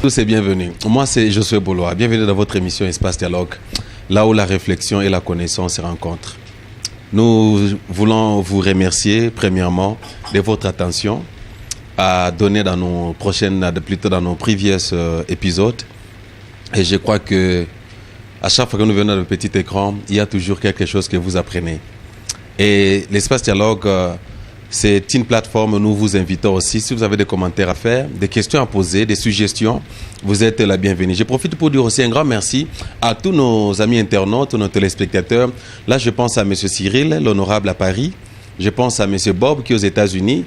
Tous et bienvenue. Moi, c'est Josué Boulois. Bienvenue dans votre émission Espace Dialogue, là où la réflexion et la connaissance se rencontrent. Nous voulons vous remercier, premièrement, de votre attention à donner dans nos prochaines, plutôt dans nos prévieux épisodes. Et je crois que à chaque fois que nous venons dans le petit écran, il y a toujours quelque chose que vous apprenez. Et l'Espace Dialogue, c'est une plateforme où nous vous invitons aussi, si vous avez des commentaires à faire, des questions à poser, des suggestions, vous êtes la bienvenue. Je profite pour dire aussi un grand merci à tous nos amis internautes, tous nos téléspectateurs. Là, je pense à M. Cyril, l'honorable à Paris. Je pense à M. Bob qui est aux États-Unis.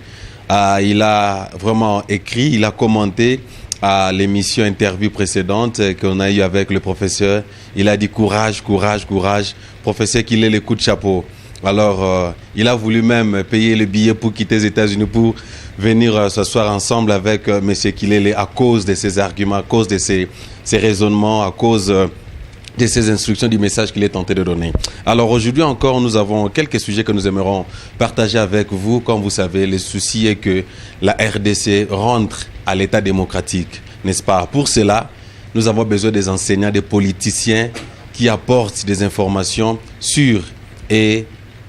Il a vraiment écrit, il a commenté à l'émission interview précédente qu'on a eue avec le professeur. Il a dit courage, courage, courage. Professeur qu'il ait les coups de chapeau. Alors, il a voulu même payer le billet pour quitter les États-Unis pour venir s'asseoir ensemble avec M. Kilele à cause de ses arguments, à cause de ses raisonnements, à cause de ses instructions du message qu'il est tenté de donner. Alors aujourd'hui encore, nous avons quelques sujets que nous aimerons partager avec vous. Comme vous savez, le souci est que la RDC rentre à l'état démocratique, n'est-ce pas? Pour cela, nous avons besoin des enseignants, des politiciens qui apportent des informations sûres et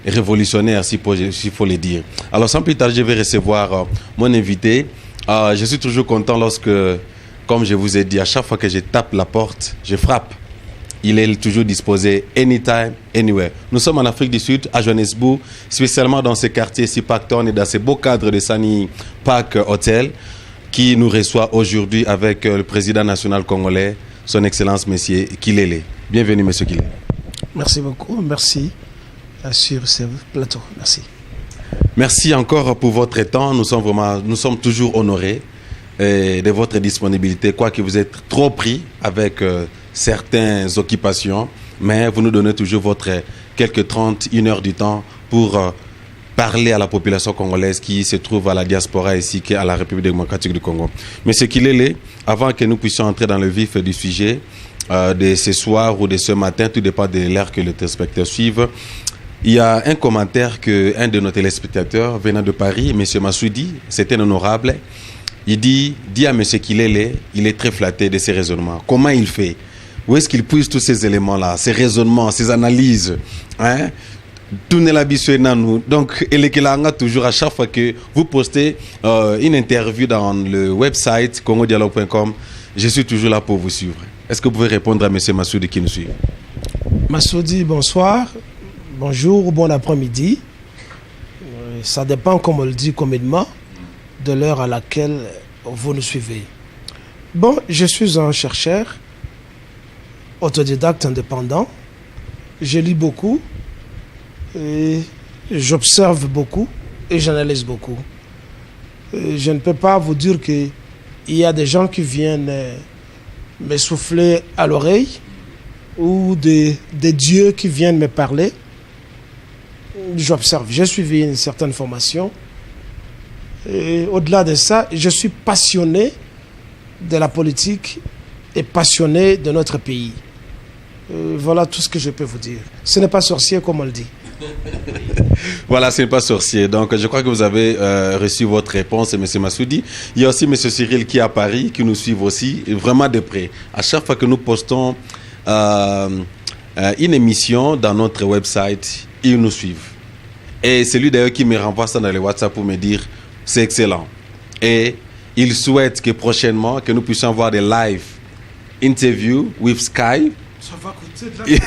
révolutionnaire, s'il faut le dire. Alors sans plus tarder, je vais recevoir mon invité. Je suis toujours content lorsque, comme je vous ai dit, à chaque fois que je tape la porte, je frappe. Il est toujours disposé, anytime, anywhere. Nous sommes en Afrique du Sud, à Johannesburg, spécialement dans ce quartier ici, Pacton, et dans ce beau cadre de Sani Park Hotel, qui nous reçoit aujourd'hui avec le président national congolais, son Excellence, M. Kilele. Bienvenue, M. Kilele. Merci beaucoup, merci. Sur ce plateau. Merci. Merci encore pour votre temps. Nous sommes toujours honorés de votre disponibilité, quoique vous êtes trop pris avec certaines occupations, mais vous nous donnez toujours votre quelques 31 heures du temps pour parler à la population congolaise qui se trouve à la diaspora ici, qui est à la République démocratique du Congo. Mais ce qu'il est, avant que nous puissions entrer dans le vif du sujet de ce soir ou de ce matin, tout dépend de l'heure que les téléspectateurs suivent. Il y a un commentaire qu'un de nos téléspectateurs venant de Paris, M. Massoudi, c'est un honorable, il dit à M. Kilele, il est très flatté de ses raisonnements. Comment il fait? Où est-ce qu'il puise tous ces éléments-là, ces raisonnements, ces analyses, hein? Tout n'est l'habitude dans nous. Donc, il est toujours à chaque fois que vous postez une interview dans le website congodialogue.com, je suis toujours là pour vous suivre. Est-ce que vous pouvez répondre à M. Massoudi qui nous suit? Massoudi, bonsoir. Bonjour ou bon après-midi. Ça dépend, comme on le dit commodément, de l'heure à laquelle vous nous suivez. Bon, je suis un chercheur, autodidacte indépendant. Je lis beaucoup, et j'observe beaucoup et j'analyse beaucoup. Je ne peux pas vous dire qu'il y a des gens qui viennent me souffler à l'oreille ou des dieux qui viennent me parler. J'observe, j'ai suivi une certaine formation et au-delà de ça, je suis passionné de la politique et passionné de notre pays. Voilà tout ce que je peux vous dire. Ce n'est pas sorcier comme on le dit. Voilà, ce n'est pas sorcier. Donc je crois que vous avez reçu votre réponse, M. Massoudi. Il y a aussi M. Cyril qui est à Paris, qui nous suit aussi, vraiment de près. À chaque fois que nous postons une émission dans notre website, ils nous suivent. Et c'est lui d'ailleurs qui me renvoie ça dans les WhatsApp pour me dire c'est excellent. Et il souhaite que prochainement, que nous puissions avoir des live interviews with Sky. Ça va coûter de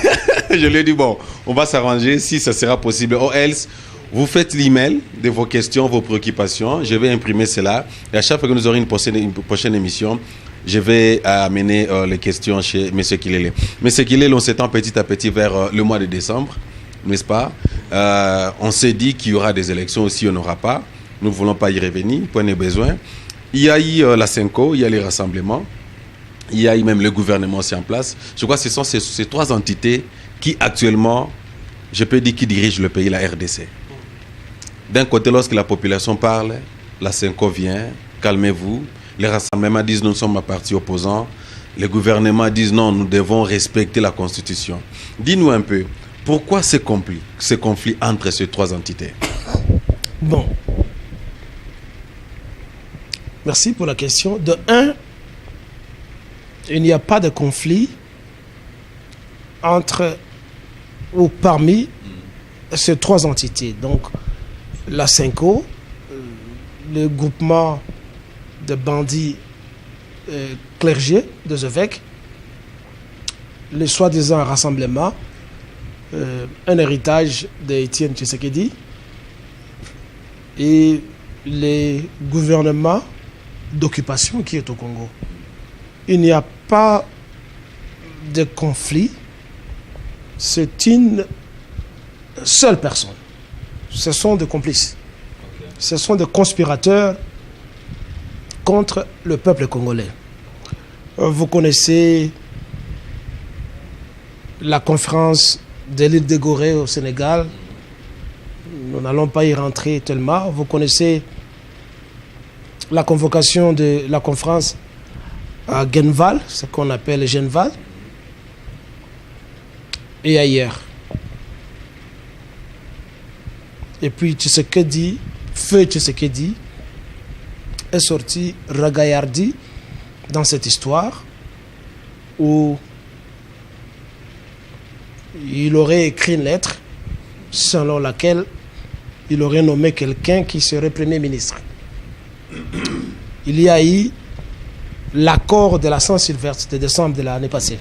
la... Je lui ai dit bon, on va s'arranger si ça sera possible. Or else, vous faites l'email de vos questions, vos préoccupations. Je vais imprimer cela. Et à chaque fois que nous aurons une prochaine émission, je vais amener les questions chez M. Kilele. M. Kilele, on s'étend petit à petit vers le mois de décembre, n'est-ce pas? On s'est dit qu'il y aura des élections aussi, il n'y en aura pas. Nous ne voulons pas y revenir, point de besoin. Il y a eu la CENCO, il y a les rassemblements, il y a eu même le gouvernement aussi en place. Je crois que ce sont ces trois entités qui actuellement, je peux dire, qui dirigent le pays, la RDC. D'un côté, lorsque la population parle, la CENCO vient, calmez-vous. Les rassemblements disent nous sommes un parti opposant. Les gouvernements disent non, nous devons respecter la Constitution. Dis-nous un peu, pourquoi ce conflit entre ces trois entités? Bon. Merci pour la question. De un, il n'y a pas de conflit entre ou parmi ces trois entités. Donc, la Cinco, le groupement de bandits clergés, des évêques, le soi-disant rassemblement, un héritage d'Étienne Tshisekedi, et les gouvernements d'occupation qui est au Congo. Il n'y a pas de conflit, c'est une seule personne. Ce sont des complices. Ce sont des conspirateurs contre le peuple congolais. Vous connaissez la conférence de l'île de Gorée au Sénégal. Nous n'allons pas y rentrer tellement. Vous connaissez la convocation de la conférence à Genval, ce qu'on appelle Genval, et ailleurs. Et puis Tshisekedi, feu Tshisekedi, est sorti ragaillardi dans cette histoire où il aurait écrit une lettre selon laquelle il aurait nommé quelqu'un qui serait Premier ministre. Il y a eu l'accord de la Saint-Sylvestre de décembre de l'année passée,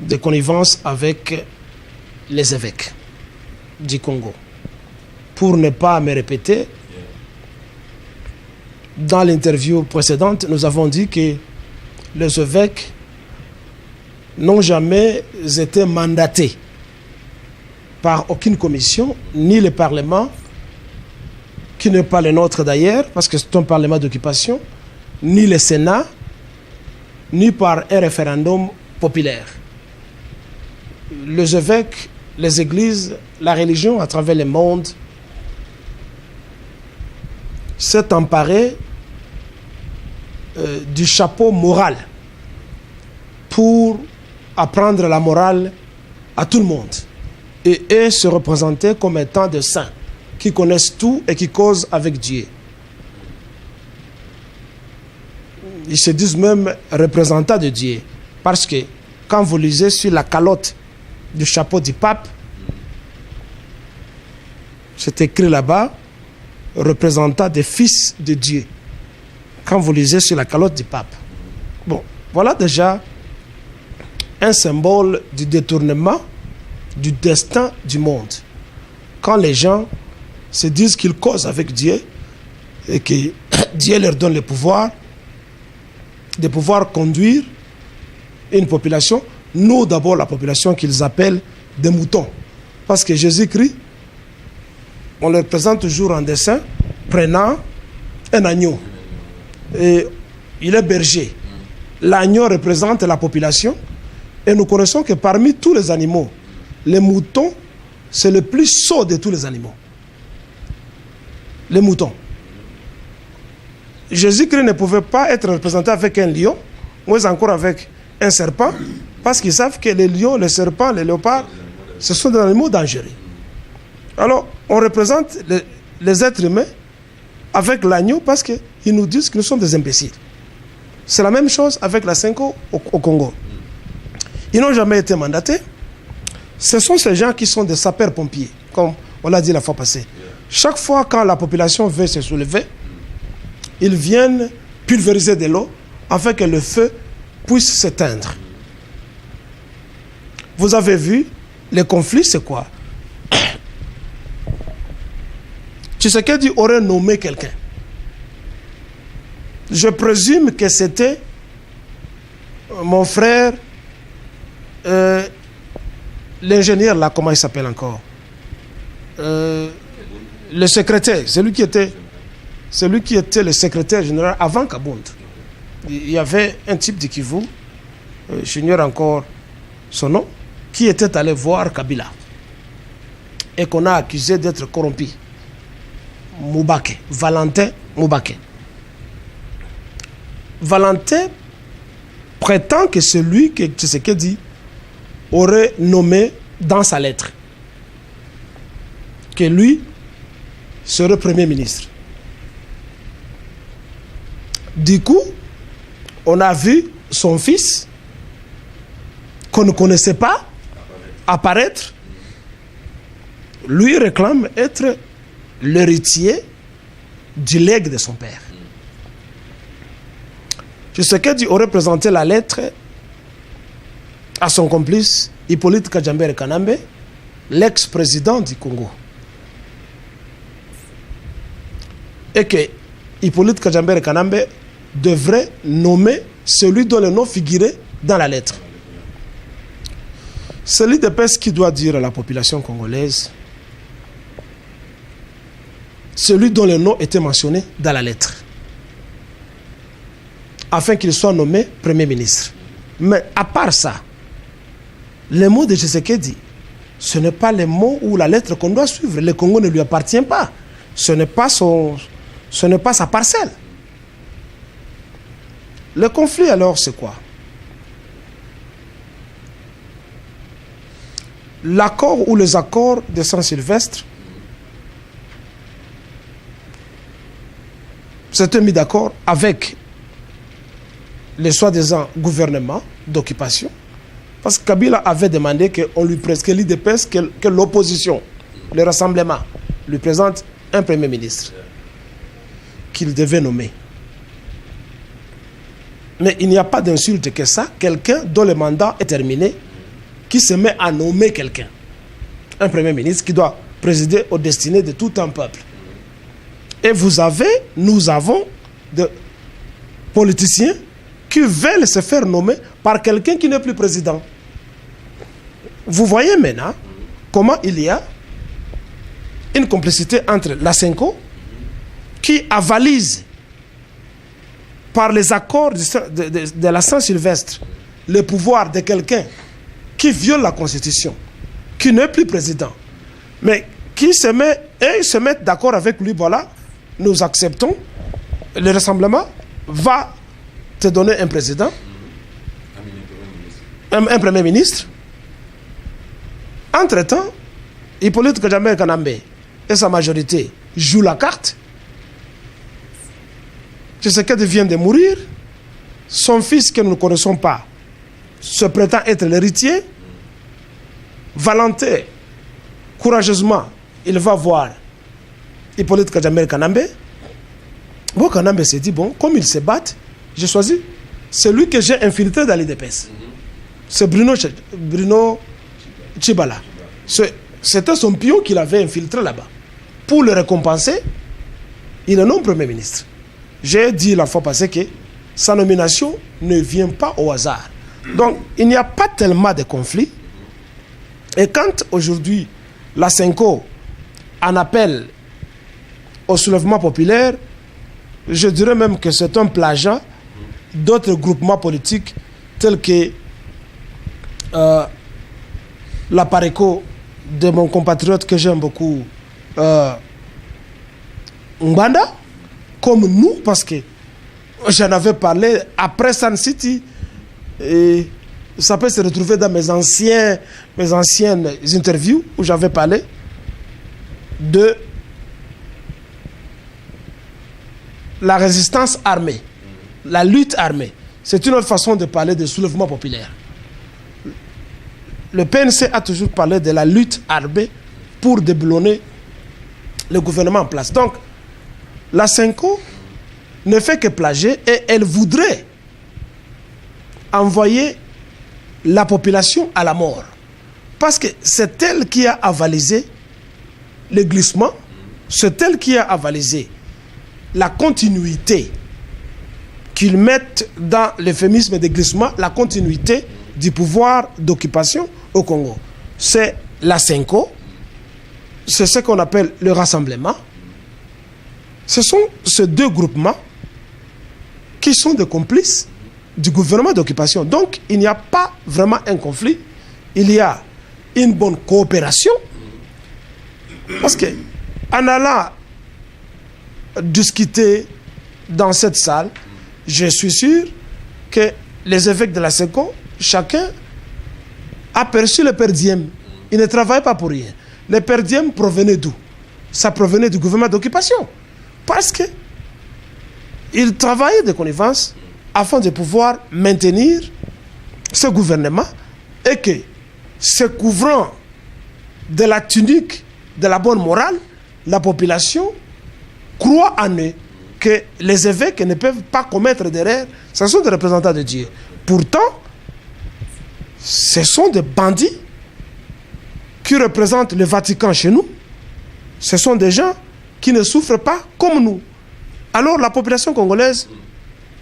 de connivence avec les évêques du Congo. Pour ne pas me répéter, dans l'interview précédente, nous avons dit que les évêques n'ont jamais été mandatés par aucune commission, ni le Parlement, qui n'est pas le nôtre d'ailleurs, parce que c'est un Parlement d'occupation, ni le Sénat, ni par un référendum populaire. Les évêques, les églises, la religion à travers le monde s'est emparée du chapeau moral pour apprendre la morale à tout le monde et se représenter comme étant des saints qui connaissent tout et qui causent avec Dieu. Ils se disent même représentants de Dieu parce que quand vous lisez sur la calotte du chapeau du pape, c'est écrit là-bas représentant des fils de Dieu. Quand vous lisez sur la calotte du pape. Bon, voilà déjà un symbole du détournement du destin du monde. Quand les gens se disent qu'ils causent avec Dieu et que Dieu leur donne le pouvoir de pouvoir conduire une population, nous d'abord la population qu'ils appellent des moutons. Parce que Jésus-Christ, on leur présente toujours en dessin prenant un agneau. Et il est berger. L'agneau représente la population. Et nous connaissons que parmi tous les animaux, les moutons, c'est le plus sot de tous les animaux. Les moutons. Jésus-Christ ne pouvait pas être représenté avec un lion, moins encore avec un serpent, parce qu'ils savent que les lions, les serpents, les léopards, ce sont des animaux dangereux. Alors, on représente les êtres humains avec l'agneau parce qu'ils nous disent que nous sommes des imbéciles. C'est la même chose avec la Cinco au Congo. Ils n'ont jamais été mandatés. Ce sont ces gens qui sont des sapeurs-pompiers, comme on l'a dit la fois passée. Chaque fois quand la population veut se soulever, ils viennent pulvériser de l'eau afin que le feu puisse s'éteindre. Vous avez vu, les conflits, c'est quoi? Tshisekedi aurait nommé quelqu'un. Je présume que c'était mon frère, l'ingénieur là, comment il s'appelle encore, le secrétaire, celui qui était le secrétaire général avant Kabound. Il y avait un type du Kivu, j'ignore encore son nom, qui était allé voir Kabila et qu'on a accusé d'être corrompu. Moubake, Valentin Moubake. Valentin prétend que celui que Tshisekedi aurait nommé dans sa lettre, que lui serait Premier ministre. Du coup, on a vu son fils, qu'on ne connaissait pas, apparaître. Lui réclame être l'héritier du legs de son père. Tshisekedi aurait présenté la lettre à son complice Hippolyte Kajambere Kanambe, l'ex-président du Congo. Et que Hippolyte Kajambere Kanambe devrait nommer celui dont le nom figurait dans la lettre. C'est l'IDPS qui doit dire à la population congolaise celui dont le nom était mentionné dans la lettre, afin qu'il soit nommé Premier ministre. Mais à part ça, les mots de Tshisekedi, ce n'est pas les mots ou la lettre qu'on doit suivre. Le Congo ne lui appartient pas. Ce n'est pas sa parcelle. Le conflit alors, c'est quoi? L'accord ou les accords de Saint-Sylvestre s'étaient mis d'accord avec les soi-disant gouvernements d'occupation, parce que Kabila avait demandé qu'on lui présente, que l'IDPS, que l'opposition, le rassemblement, lui présente un premier ministre qu'il devait nommer. Mais il n'y a pas d'insulte que ça, quelqu'un dont le mandat est terminé, qui se met à nommer quelqu'un, un premier ministre qui doit présider aux destinées de tout un peuple. Et nous avons des politiciens qui veulent se faire nommer par quelqu'un qui n'est plus président. Vous voyez maintenant comment il y a une complicité entre la Senko, qui avalise par les accords de la Saint-Sylvestre le pouvoir de quelqu'un qui viole la Constitution, qui n'est plus président, mais qui se met d'accord avec lui. Voilà, nous acceptons, le rassemblement va te donner un président, un premier ministre. Entre-temps, Hippolyte Kajambere Kanambe et sa majorité jouent la carte. Tshisekedi vient de mourir. Son fils, que nous ne connaissons pas, se prétend être l'héritier. Valentin, courageusement, il va voir Hippolyte Kajambere Kanambe. Bon, Kanambe s'est dit, bon, comme ils se battent, j'ai choisi celui que j'ai infiltré dans l'IDPS. C'est Bruno Tshibala. C'était son pion qu'il avait infiltré là-bas. Pour le récompenser, il est nommé Premier ministre. J'ai dit la fois passée que sa nomination ne vient pas au hasard. Donc, il n'y a pas tellement de conflits. Et quand aujourd'hui, la Senko en appelle au soulèvement populaire, je dirais même que c'est un plagiat d'autres groupements politiques tels que la Pareco de mon compatriote que j'aime beaucoup, Mbanda, comme nous, parce que j'en avais parlé après Sun City, et ça peut se retrouver dans mes anciennes interviews où j'avais parlé de la résistance armée, la lutte armée. C'est une autre façon de parler de soulèvement populaire. Le PNC a toujours parlé de la lutte armée pour déboulonner le gouvernement en place. Donc, la Senko ne fait que plagier et elle voudrait envoyer la population à la mort. Parce que c'est elle qui a avalisé le glissement, c'est elle qui a avalisé la continuité, qu'ils mettent dans l'euphémisme de glissement, la continuité du pouvoir d'occupation au Congo. C'est la Senko, c'est ce qu'on appelle le rassemblement. Ce sont ces deux groupements qui sont des complices du gouvernement d'occupation. Donc, il n'y a pas vraiment un conflit. Il y a une bonne coopération. Parce que, en allant discuter dans cette salle, je suis sûr que les évêques de la Senko, chacun a perçu le per diem. Ils ne travaillent pas pour rien. Le per diem provenait d'où? Ça provenait du gouvernement d'occupation. Parce que Ils travaillaient de connivence afin de pouvoir maintenir ce gouvernement et que, se couvrant de la tunique de la bonne morale, la population croit en eux, que les évêques ne peuvent pas commettre d'erreur. Ce sont des représentants de Dieu. Pourtant, ce sont des bandits qui représentent le Vatican chez nous. Ce sont des gens qui ne souffrent pas comme nous. Alors la population congolaise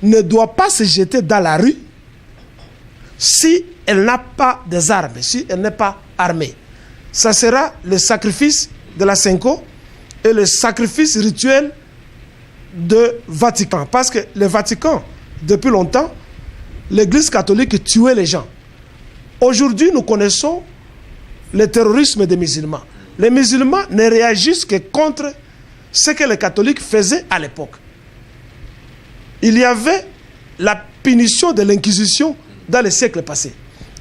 ne doit pas se jeter dans la rue si elle n'a pas des armes, si elle n'est pas armée. Ça sera le sacrifice de la Senko et le sacrifice rituel de Vatican. Parce que le Vatican, depuis longtemps, l'Église catholique tuait les gens. Aujourd'hui, nous connaissons le terrorisme des musulmans. Les musulmans ne réagissent que contre ce que les catholiques faisaient à l'époque. Il y avait la punition de l'Inquisition dans les siècles passés.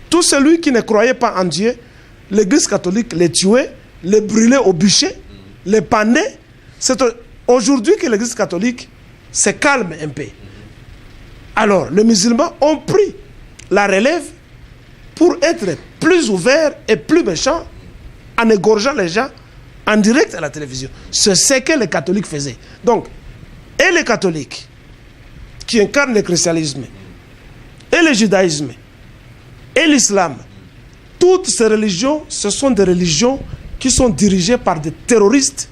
Tout celui qui ne croyait pas en Dieu, l'Église catholique les tuait, les brûlait au bûcher, les pendait. C'est aujourd'hui que l'Église catholique se calme un peu. Alors, les musulmans ont pris la relève pour être plus ouverts et plus méchants en égorgeant les gens en direct à la télévision. C'est ce que les catholiques faisaient. Donc, et les catholiques qui incarnent le christianisme, et le judaïsme, et l'islam, toutes ces religions, ce sont des religions qui sont dirigées par des terroristes,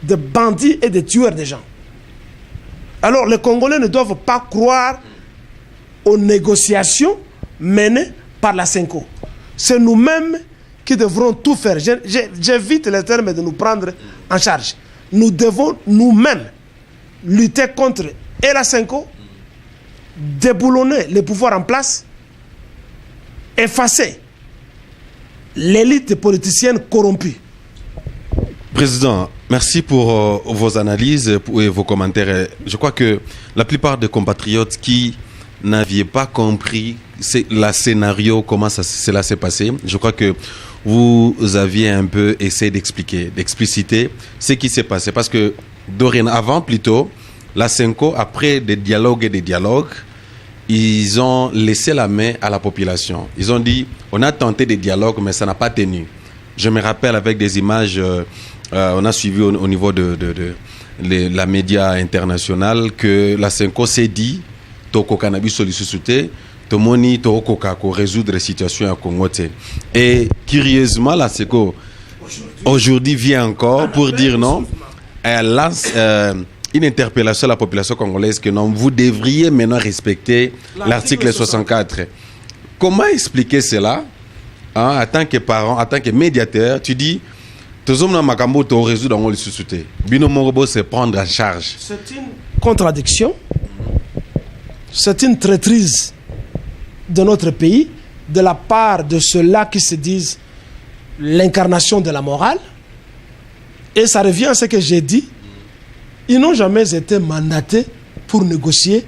des bandits et des tueurs de gens. Alors, les Congolais ne doivent pas croire aux négociations menées par la Senko. C'est nous-mêmes qui devrons tout faire. J'évite les termes de nous prendre en charge. Nous devons nous-mêmes lutter contre et la Senko, déboulonner les pouvoirs en place, effacer l'élite politicienne corrompue. Président, merci pour vos analyses et vos commentaires. Je crois que la plupart des compatriotes qui n'avaient pas compris le scénario, comment cela s'est passé, je crois que vous aviez un peu essayé d'expliquer, d'expliciter ce qui s'est passé. Parce que dorénavant, plutôt, la Senko, après des dialogues, ils ont laissé la main à la population. Ils ont dit, on a tenté des dialogues, mais ça n'a pas tenu. Je me rappelle avec des images, on a suivi au niveau de la média internationale que la Senko s'est dit, Toko Cannabis sollicité, Tomoni Toko Kako résoudre les situations à Congo. Et curieusement, la Senko aujourd'hui vient encore pour dire non. Elle lance une interpellation à la population congolaise que non, vous devriez maintenant respecter l'article 64. Comment expliquer cela en tant que parent, en tant que médiateur? Tu dis, c'est prendre en charge. C'est une contradiction, c'est une traîtrise de notre pays, de la part de ceux-là qui se disent l'incarnation de la morale. Et ça revient à ce que j'ai dit. Ils n'ont jamais été mandatés pour négocier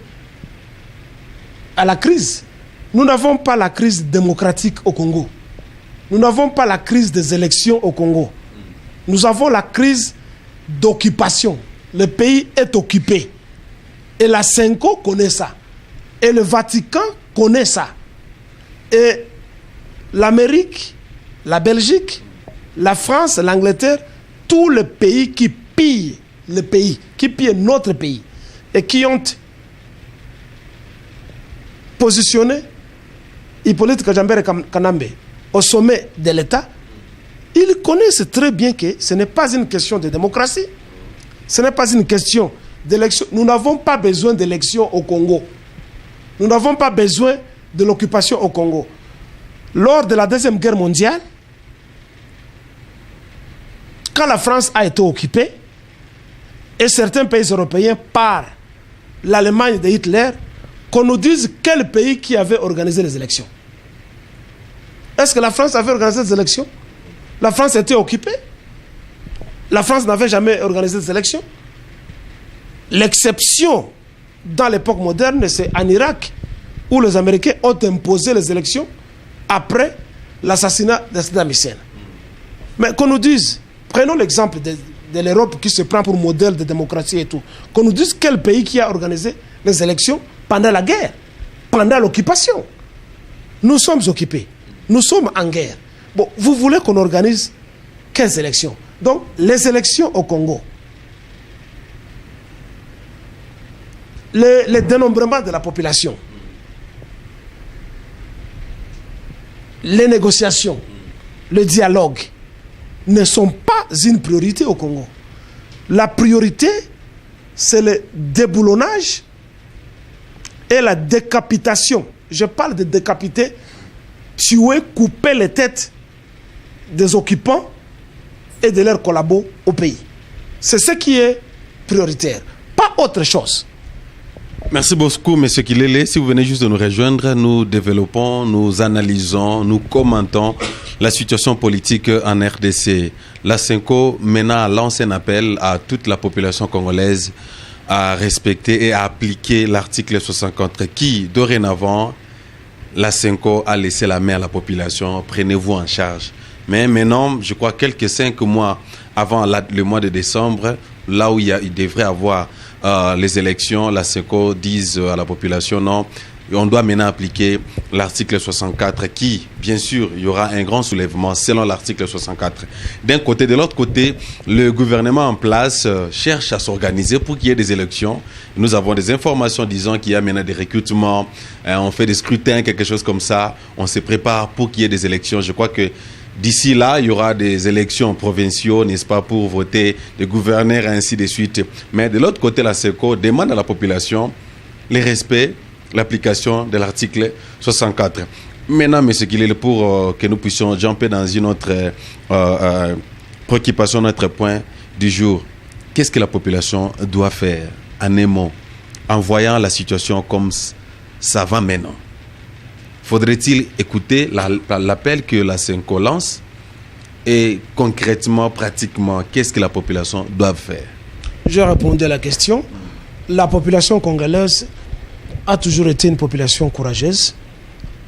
à la crise. Nous n'avons pas la crise démocratique au Congo. Nous n'avons pas la crise des élections au Congo. Nous avons la crise d'occupation. Le pays est occupé. Et la Senko connaît ça. Et le Vatican connaît ça. Et l'Amérique, la Belgique, la France, l'Angleterre, tous les pays qui pillent le pays, qui pillent notre pays et qui ont positionné Hippolyte Kajambere Kanambe au sommet de l'État, ils connaissent très bien que ce n'est pas une question de démocratie, ce n'est pas une question d'élection. Nous n'avons pas besoin d'élection au Congo. Nous n'avons pas besoin de l'occupation au Congo. Lors de la Deuxième Guerre mondiale, quand la France a été occupée, et certains pays européens par l'Allemagne de Hitler, qu'on nous dise quel pays qui avait organisé les élections. Est-ce que la France avait organisé des élections? La France était occupée. La France n'avait jamais organisé des élections. L'exception dans l'époque moderne, c'est en Irak, où les Américains ont imposé les élections après l'assassinat de Saddam Hussein. Mais qu'on nous dise, prenons l'exemple de l'Europe qui se prend pour modèle de démocratie et tout, qu'on nous dise quel pays qui a organisé les élections pendant la guerre, pendant l'occupation. Nous sommes occupés, nous sommes en guerre. Bon, vous voulez qu'on organise 15 élections. Donc, les élections au Congo, le dénombrement de la population, les négociations, le dialogue ne sont pas une priorité au Congo. La priorité, c'est le déboulonnage et la décapitation. Je parle de décapiter, tuer, couper les têtes des occupants et de leurs collabos au pays. C'est ce qui est prioritaire, pas autre chose. Merci beaucoup, M. Kilele. Si vous venez juste de nous rejoindre, nous développons, nous analysons, nous commentons la situation politique en RDC. La CENCO maintenant lance un appel à toute la population congolaise à respecter et à appliquer l'article 64 qui, dorénavant, la CENCO a laissé la main à la population. Prenez-vous en charge. Mais maintenant, je crois quelques 5 mois avant le mois de décembre, là où il devrait avoir les élections, la CENCO disent à la population non, on doit maintenant appliquer l'article 64 qui, bien sûr, il y aura un grand soulèvement selon l'article 64. D'un côté, de l'autre côté, le gouvernement en place cherche à s'organiser pour qu'il y ait des élections. Nous avons des informations disant qu'il y a maintenant des recrutements, on fait des scrutins, quelque chose comme ça. On se prépare pour qu'il y ait des élections. Je crois que d'ici là, il y aura des élections provinciaux, n'est-ce pas, pour voter des gouverneurs et ainsi de suite. Mais de l'autre côté, la CENCO demande à la population le respect, l'application de l'article 64. Maintenant, M. Kilele, pour que nous puissions jumper dans une autre préoccupation, notre point du jour, qu'est-ce que la population doit faire en un mot, en voyant la situation comme ça va maintenant? Faudrait-il écouter l'appel que la CENCO lance et concrètement, pratiquement, qu'est-ce que la population doit faire? Je réponds à la question. La population congolaise a toujours été une population courageuse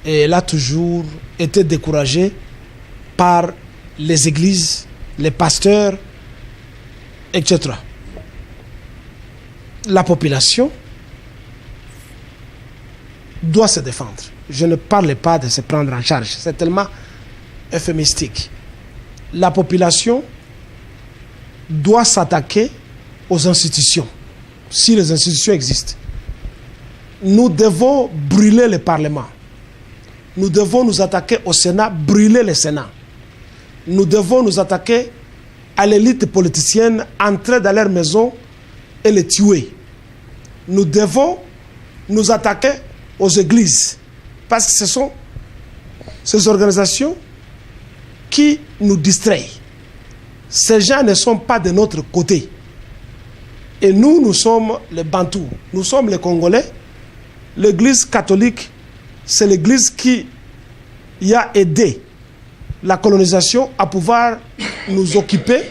et elle a toujours été découragée par les églises, les pasteurs, etc. La population doit se défendre. Je ne parle pas de se prendre en charge, c'est tellement euphémistique. La population doit s'attaquer aux institutions, si les institutions existent. Nous devons brûler le Parlement. Nous devons nous attaquer au Sénat, brûler le Sénat. Nous devons nous attaquer à l'élite politicienne, entrer dans leur maison et les tuer. Nous devons nous attaquer aux églises, parce que ce sont ces organisations qui nous distraient. Ces gens ne sont pas de notre côté. Et nous sommes les Bantous, nous sommes les Congolais. L'église catholique, c'est l'église qui a aidé la colonisation à pouvoir nous occuper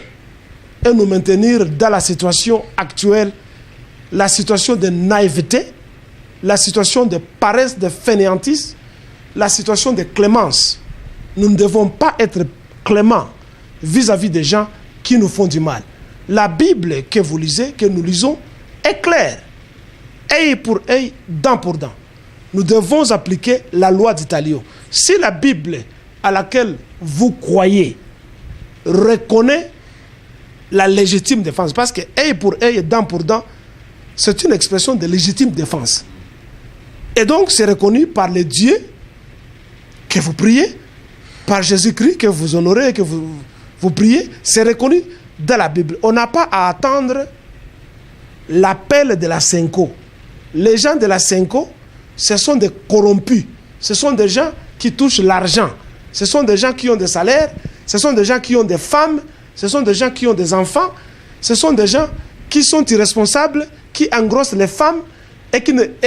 et nous maintenir dans la situation actuelle, la situation de naïveté, la situation de paresse, de fainéantisme, la situation de clémence. Nous ne devons pas être cléments vis-à-vis des gens qui nous font du mal. La Bible que vous lisez, que nous lisons, est claire. Œil pour œil, dent pour dent. Nous devons appliquer la loi d'Italio. Si la Bible à laquelle vous croyez reconnaît la légitime défense, parce que œil pour œil, dent pour dent, c'est une expression de légitime défense. Et donc, c'est reconnu par le Dieu que vous priez, par Jésus-Christ que vous honorez et que vous priez. C'est reconnu dans la Bible. On n'a pas à attendre l'appel de la CENCO. Les gens de la CENCO, ce sont des corrompus. Ce sont des gens qui touchent l'argent. Ce sont des gens qui ont des salaires. Ce sont des gens qui ont des femmes. Ce sont des gens qui ont des enfants. Ce sont des gens qui sont irresponsables, qui engrossent les femmes et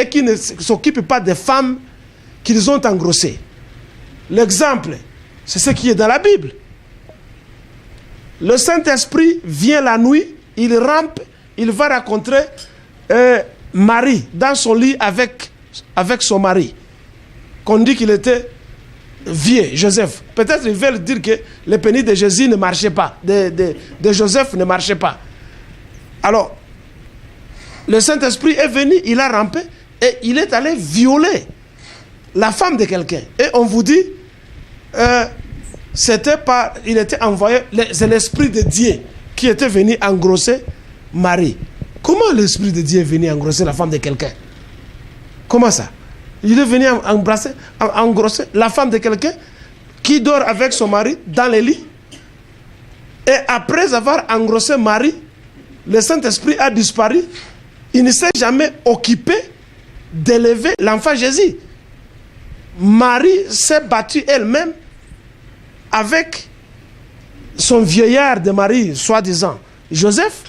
qui ne s'occupent pas des femmes qu'ils ont engrossées. L'exemple, c'est ce qui est dans la Bible. Le Saint-Esprit vient la nuit, il rampe, il va rencontrer Marie dans son lit avec son mari. Qu'on dit qu'il était vieux, Joseph. Peut-être ils veulent dire que le pénis de Jésus ne marchait pas, de Joseph ne marchait pas. Alors, le Saint-Esprit est venu, il a rampé et il est allé violer la femme de quelqu'un. Et on vous dit, il était envoyé, c'est l'Esprit de Dieu qui était venu engrosser Marie. Comment l'Esprit de Dieu est venu engrosser la femme de quelqu'un? Comment ça? Il est venu engrosser la femme de quelqu'un qui dort avec son mari dans le lit. Et après avoir engrossé Marie, le Saint-Esprit a disparu. Il ne s'est jamais occupé d'élever l'enfant Jésus. Marie s'est battue elle-même avec son vieillard de mari, soi-disant Joseph,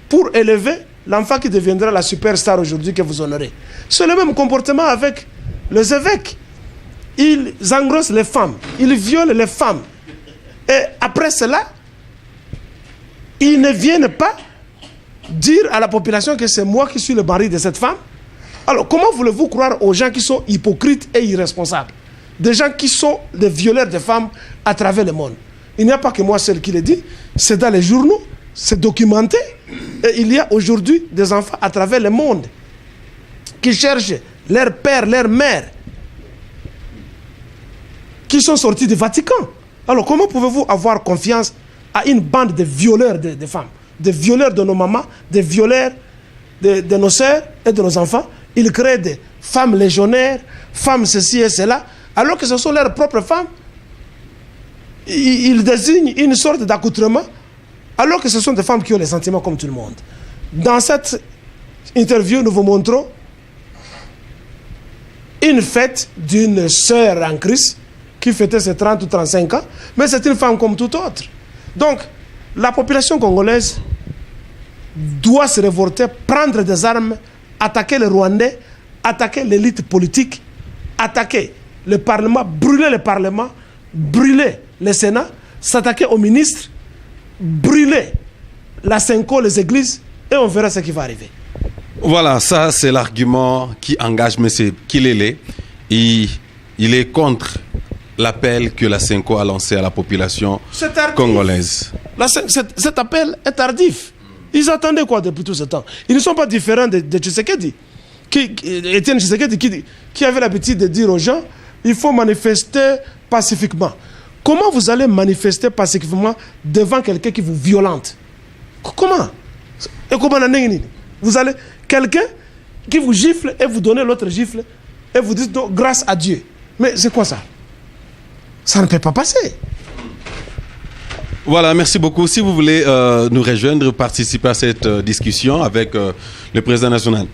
pour élever l'enfant qui deviendra la superstar aujourd'hui que vous honorez. C'est le même comportement avec les évêques. Ils engrossent les femmes, ils violent les femmes. Et après cela, ils ne viennent pas dire à la population que c'est moi qui suis le mari de cette femme. Alors comment voulez-vous croire aux gens qui sont hypocrites et irresponsables? Des gens qui sont des violeurs de femmes à travers le monde. Il n'y a pas que moi seul qui le dit, c'est dans les journaux, c'est documenté. Et il y a aujourd'hui des enfants à travers le monde qui cherchent leur père, leur mère, qui sont sortis du Vatican. Alors comment pouvez-vous avoir confiance à une bande de violeurs de femmes, de violeurs de nos mamans, de violeurs de nos sœurs et de nos enfants? Ils créent des femmes légionnaires, femmes ceci et cela, alors que ce sont leurs propres femmes. Ils désignent une sorte d'accoutrement, alors que ce sont des femmes qui ont les sentiments comme tout le monde. Dans cette interview, nous vous montrons une fête d'une sœur en Christ qui fêtait ses 30 ou 35 ans, mais c'est une femme comme toute autre. Donc, la population congolaise doit se révolter, prendre des armes, attaquer les Rwandais, attaquer l'élite politique, attaquer le Parlement, brûler le Parlement, brûler le Sénat, s'attaquer aux ministres, brûler la Senko, les églises, et on verra ce qui va arriver. Voilà, ça c'est l'argument qui engage M. Kilele. Il est contre l'appel que la Senko a lancé à la population congolaise. Cet appel est tardif. Ils attendaient quoi depuis tout ce temps? Ils ne sont pas différents de Tshisekedi. Étienne Tshisekedi qui avait l'habitude de dire aux gens, il faut manifester pacifiquement. Comment vous allez manifester pacifiquement devant quelqu'un qui vous violente? Comment? Et comment vous allez quelqu'un qui vous gifle et vous donnez l'autre gifle et vous dites donc, grâce à Dieu. Mais c'est quoi ça? Ça ne peut pas passer. Voilà, merci beaucoup. Si vous voulez nous rejoindre, participer à cette discussion avec le président national,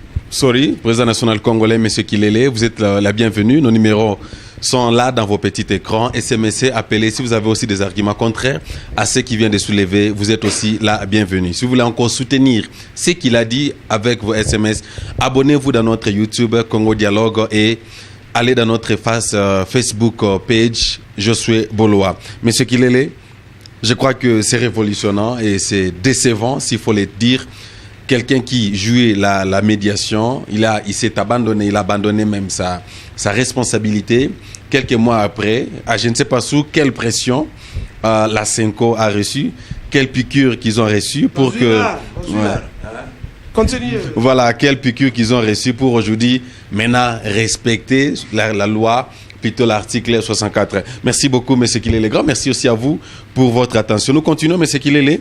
président national congolais, M. Kilele, vous êtes la bienvenue. Nos numéros sont là dans vos petits écrans. SMS, appelez. Si vous avez aussi des arguments contraires à ce qu'il vient de soulever, vous êtes aussi la bienvenue. Si vous voulez encore soutenir ce qu'il a dit avec vos SMS, abonnez-vous dans notre YouTube Congo Dialogue et allez dans notre Facebook page Josué Boloa. Monsieur Kilele, je crois que c'est révolutionnant et c'est décevant, s'il faut le dire. Quelqu'un qui jouait la médiation, il s'est abandonné, il a abandonné même sa responsabilité. Quelques mois après, je ne sais pas sous quelle pression la Senko a reçu, quelle piqûre qu'ils ont reçue pour que... Continuez. Voilà, quelle piqûre qu'ils ont reçue pour aujourd'hui maintenant respecter la loi, plutôt l'article 64. Merci beaucoup, M. Kilele. Grand merci aussi à vous pour votre attention. Nous continuons, M. Kilele.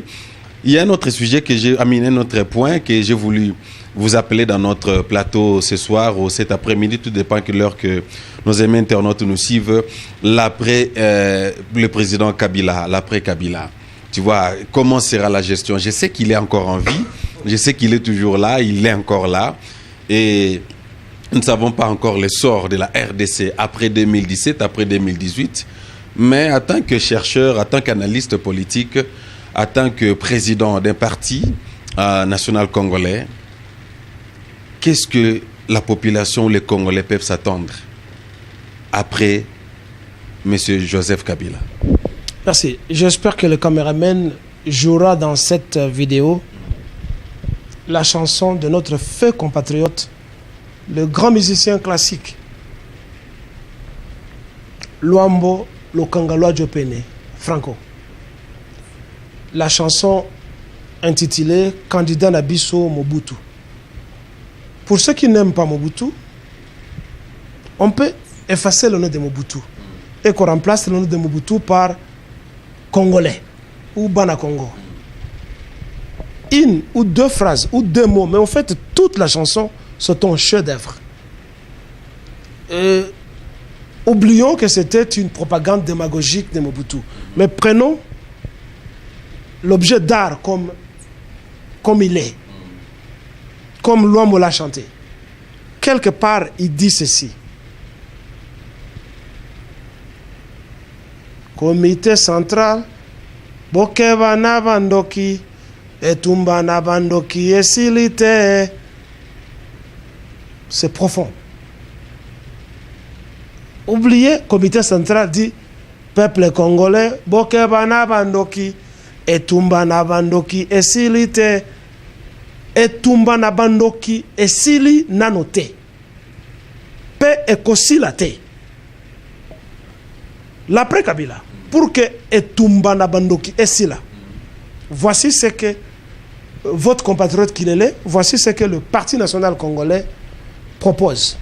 Il y a un autre sujet que j'ai amené, un autre point que j'ai voulu vous appeler dans notre plateau ce soir ou cet après-midi, tout dépend de l'heure que nos amis internautes nous suivent, l'après le président Kabila, l'après Kabila. Tu vois, comment sera la gestion? Je sais qu'il est encore en vie, je sais qu'il est toujours là, il est encore là, et nous ne savons pas encore le sort de la RDC après 2017, après 2018, mais en tant que chercheur, en tant qu'analyste politique, en tant que président d'un parti national congolais, qu'est-ce que la population, les Congolais peuvent s'attendre après M. Joseph Kabila? Merci. J'espère que le caméraman jouera dans cette vidéo la chanson de notre feu compatriote, le grand musicien classique, Luambo Lokangaloa Diopene, Franco. La chanson intitulée Candidat Nabiso Mobutu. Pour ceux qui n'aiment pas Mobutu, on peut effacer le nom de Mobutu et qu'on remplace le nom de Mobutu par Congolais ou Bana Congo. Une ou deux phrases ou deux mots, mais en fait toute la chanson c'est un chef-d'œuvre. Oublions que c'était une propagande démagogique de Mobutu, mais prenons l'objet d'art comme il est, comme l'homme l'a chanté. Quelque part, il dit ceci. Comité central, Bokeba Nabandoki, Etumba Nabandoki, Esilite. C'est profond. Oubliez, comité central dit, peuple congolais, Bokeba Nabandoki, Etumba Nabandoki, Esilite. Etumba Nabandoki, Esili Nanote. Pe Ekosilate. L'après Kabila, pour que Etumba Nabandoki Esila. Voici ce que votre compatriote Kilele, voici ce que le Parti national congolais propose.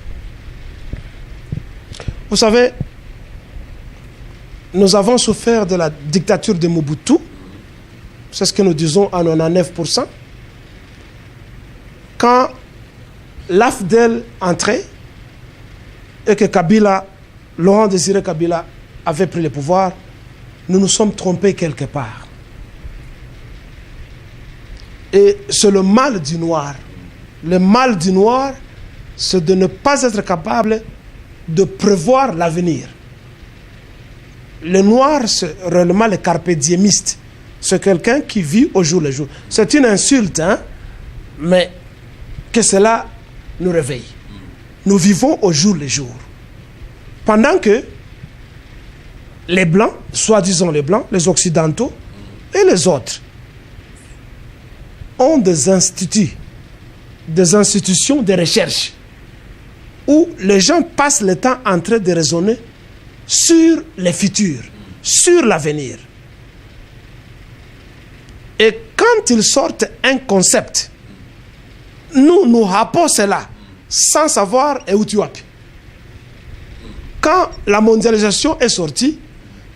Vous savez, nous avons souffert de la dictature de Mobutu. C'est ce que nous disons à 99%. Quand l'AFDEL entrait et que Kabila, Laurent Désiré Kabila, avait pris le pouvoir, nous nous sommes trompés quelque part. Et c'est le mal du noir. Le mal du noir, c'est de ne pas être capable de prévoir l'avenir. Le noir, c'est réellement le carpe diemiste. C'est quelqu'un qui vit au jour le jour. C'est une insulte, hein? Mais que cela nous réveille. Nous vivons au jour le jour. Pendant que les Blancs, soi-disant les Blancs, les Occidentaux et les autres, ont des instituts, des institutions de recherche où les gens passent le temps en train de raisonner sur les futurs, sur l'avenir. Et quand ils sortent un concept, nous rappelons cela sans savoir où tu as pu. Quand la mondialisation est sortie,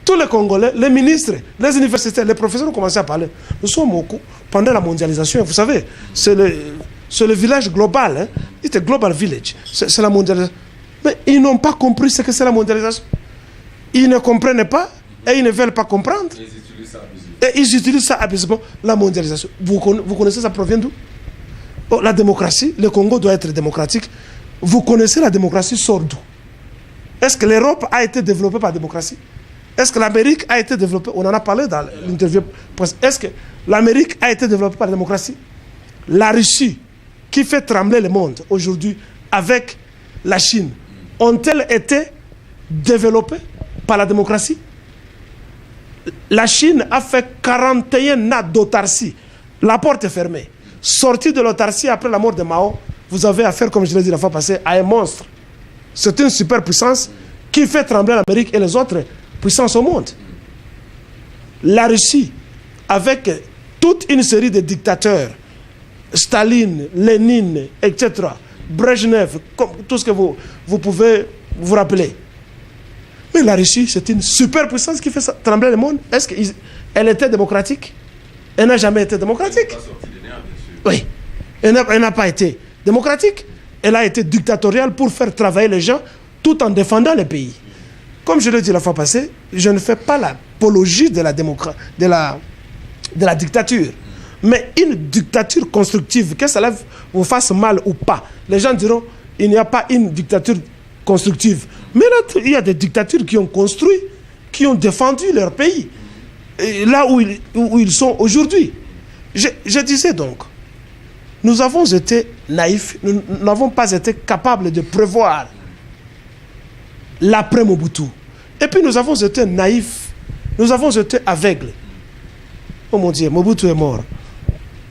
tous les Congolais, les ministres, les universitaires, les professeurs ont commencé à parler. Nous sommes au coup, pendant la mondialisation, vous savez, c'est le village global, hein? It's a global village. C'est la mondialisation. Mais ils n'ont pas compris ce que c'est la mondialisation. Ils ne comprennent pas et ils ne veulent pas comprendre. Et ils utilisent ça abusivement. La mondialisation. Vous connaissez, ça provient d'où? Oh, la démocratie, le Congo doit être démocratique. Vous connaissez la démocratie sort d'où? Est-ce que l'Europe a été développée par la démocratie? Est-ce que l'Amérique a été développée? On en a parlé dans l'interview. Est-ce que l'Amérique a été développée par la démocratie? La Russie, qui fait trembler le monde aujourd'hui avec la Chine, ont-elles été développées par la démocratie? La Chine a fait 41 ans d'autarcie. La porte est fermée. Sortie de l'autarcie après la mort de Mao, vous avez affaire, comme je l'ai dit la fois passée, à un monstre. C'est une superpuissance qui fait trembler l'Amérique et les autres puissances au monde. La Russie, avec toute une série de dictateurs, Staline, Lénine, etc., Brezhnev, tout ce que vous pouvez vous rappeler. Mais la Russie, c'est une superpuissance qui fait trembler le monde. Est-ce qu'elle était démocratique? Elle n'a jamais été démocratique. Oui, elle n'a pas été démocratique. Elle a été dictatoriale pour faire travailler les gens tout en défendant le pays. Comme je l'ai dit la fois passée, je ne fais pas l'apologie de la dictature. Mais une dictature constructive, que cela vous fasse mal ou pas, les gens diront il n'y a pas une dictature constructive. Mais là, il y a des dictatures qui ont construit, qui ont défendu leur pays, là où ils sont aujourd'hui. Je disais donc, nous avons été naïfs, nous n'avons pas été capables de prévoir l'après Mobutu. Et puis nous avons été naïfs, nous avons été aveugles. Oh mon Dieu, Mobutu est mort.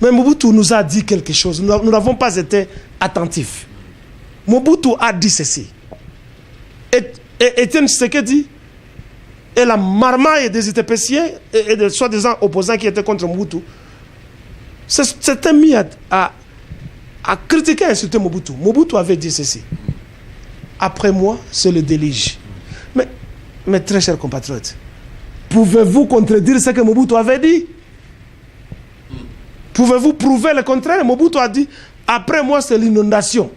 Mais Mobutu nous a dit quelque chose, nous n'avons pas été attentifs. Mobutu a dit ceci. Et Étienne Tshisekedi et la marmaille des Itépéciens et des soi-disant opposants qui étaient contre Mobutu s'étaient mis à critiquer et insulter Mobutu. Mobutu avait dit ceci: après moi, c'est le déluge. Mais très chers compatriotes, pouvez-vous contredire ce que Mobutu avait dit? Pouvez-vous prouver le contraire? Mobutu a dit: après moi, c'est l'inondation.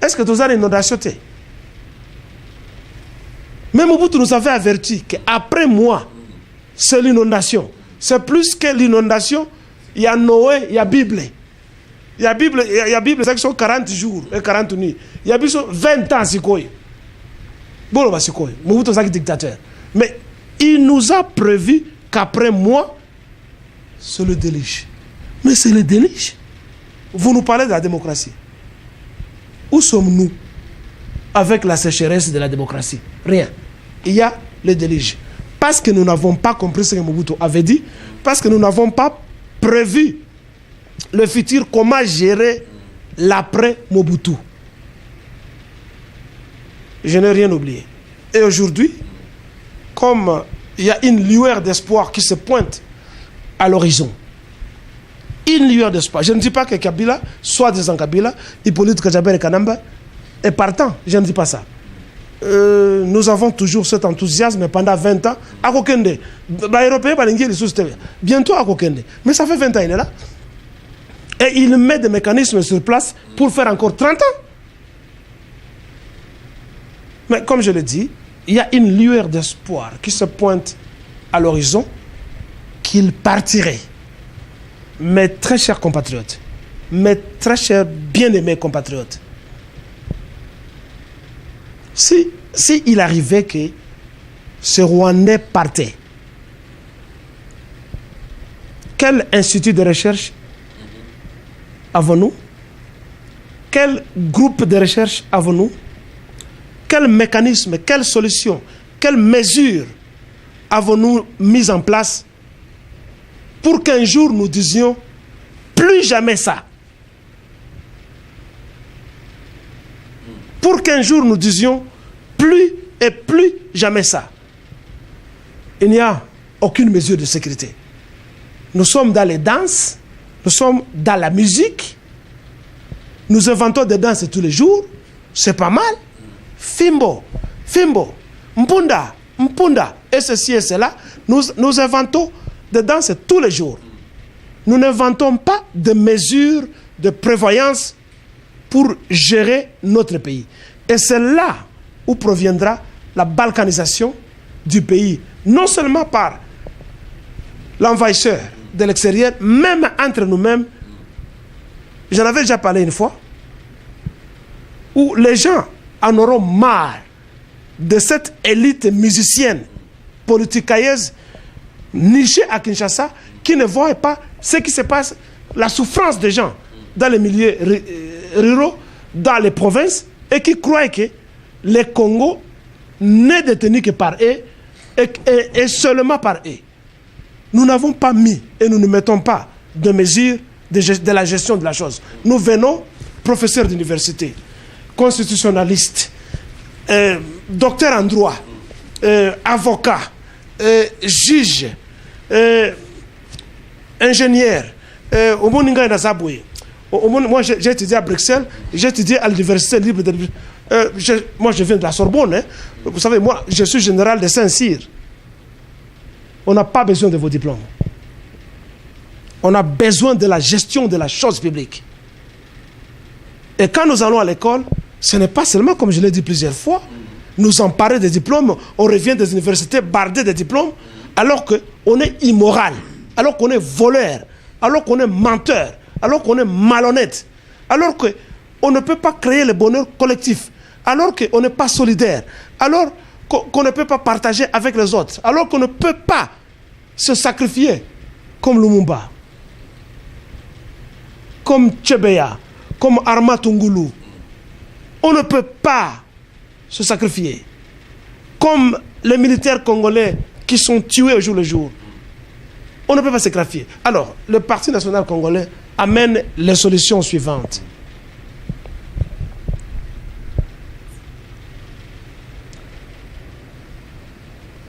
Est-ce que tu as l'inondation? Mais Mobutu nous avait averti qu'après moi, c'est l'inondation. C'est plus que l'inondation. Il y a Noé, il y a Bible. Il y a Bible, c'est que sont 40 jours et 40 nuits. Il y a 20 ans, c'est quoi? Bon, c'est quoi? Mobutu est dictateur. Mais il nous a prévu qu'après moi, c'est le déluge. Mais c'est le déluge. Vous nous parlez de la démocratie. Où sommes-nous avec la sécheresse de la démocratie? Rien. Il y a le déluge. Parce que nous n'avons pas compris ce que Mobutu avait dit, parce que nous n'avons pas prévu le futur, comment gérer l'après Mobutu. Je n'ai rien oublié. Et aujourd'hui, comme il y a une lueur d'espoir qui se pointe à l'horizon, une lueur d'espoir. Je ne dis pas que Kabila, soi-disant Kabila, Hippolyte Kajabere Kanamba, est partant. Je ne dis pas ça. Nous avons toujours cet enthousiasme pendant 20 ans. À Kokende, bientôt à Kokende. Mais ça fait 20 ans, il est là. Et il met des mécanismes sur place pour faire encore 30 ans. Mais comme je l'ai dit, il y a une lueur d'espoir qui se pointe à l'horizon qu'il partirait. Mes très chers compatriotes, mes très chers bien-aimés compatriotes, si il arrivait que ce Rwandais partait, quel institut de recherche avons-nous? Quel groupe de recherche avons-nous? Quel mécanisme, quelle solution, quelles mesures avons-nous mis en place pour qu'un jour nous disions plus jamais ça? Pour qu'un jour nous disions plus et plus jamais ça. Il n'y a aucune mesure de sécurité. Nous sommes dans les danses, nous sommes dans la musique, nous inventons des danses tous les jours, c'est pas mal. Fimbo, Mpunda, et ceci et cela, nous inventons des danses tous les jours. Nous n'inventons pas de mesures de prévoyance pour gérer notre pays. Et c'est là où proviendra la balkanisation du pays, non seulement par l'envahisseur de l'extérieur, même entre nous-mêmes. J'en avais déjà parlé une fois, où les gens en auront marre de cette élite musicienne, politicailleuse, nichée à Kinshasa, qui ne voit pas ce qui se passe, la souffrance des gens dans les milieux ruraux, dans les provinces, et qui croient que le Congo n'est détenu que par eux et seulement par eux. Nous n'avons pas mis et nous ne mettons pas de mesures de la gestion de la chose. Nous venons, professeurs d'université, constitutionnalistes, docteurs en droit, avocats, juges, ingénieurs. Moi, j'ai étudié à Bruxelles, j'ai étudié à l'Université libre de... moi, je viens de la Sorbonne. Hein. Vous savez, moi, je suis général de Saint-Cyr. On n'a pas besoin de vos diplômes. On a besoin de la gestion de la chose publique. Et quand nous allons à l'école, ce n'est pas seulement, comme je l'ai dit plusieurs fois, nous emparer des diplômes, on revient des universités bardées de diplômes, alors qu'on est immoral, alors qu'on est voleur, alors qu'on est menteur, alors qu'on est malhonnête, alors qu'on ne peut pas créer le bonheur collectif, alors qu'on n'est pas solidaire, alors qu'on ne peut pas partager avec les autres, alors qu'on ne peut pas se sacrifier comme Lumumba, comme Tchebeya, comme Arma Tungulu. On ne peut pas se sacrifier comme les militaires congolais qui sont tués au jour le jour. On ne peut pas se sacrifier. Alors, le Parti national congolais amène les solutions suivantes.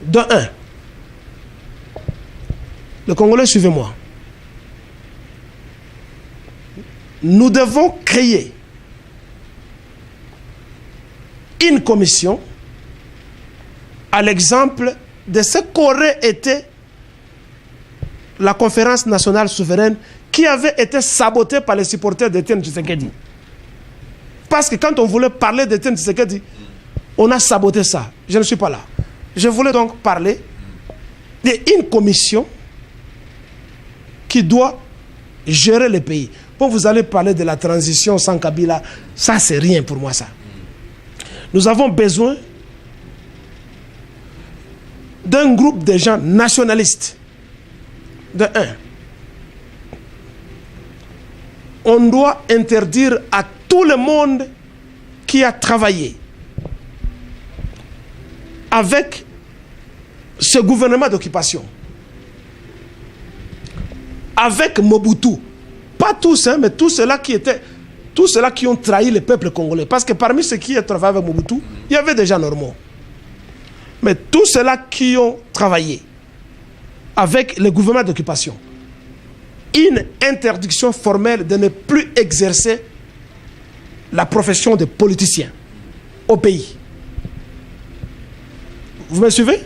De un, Les Congolais, suivez-moi. Nous devons créer une commission à l'exemple de ce qu'aurait été la conférence nationale souveraine qui avait été sabotée par les supporters d'Etienne Tshisekedi. Parce que quand on voulait parler d'Etienne Tshisekedi, on a saboté ça. Je ne suis pas là. Je voulais donc parler d'une commission qui doit gérer le pays. Quand vous allez parler de la transition sans Kabila, ça c'est rien pour moi ça. Nous avons besoin d'un groupe de gens nationalistes. De un, on doit interdire à tout le monde qui a travaillé avec ce gouvernement d'occupation, avec Mobutu, pas tous, hein, mais tous ceux-là qui ont trahi le peuple congolais. Parce que parmi ceux qui ont travaillé avec Mobutu, il y avait des gens normaux. Mais tous ceux-là qui ont travaillé avec le gouvernement d'occupation, une interdiction formelle de ne plus exercer la profession de politicien au pays. Vous me suivez?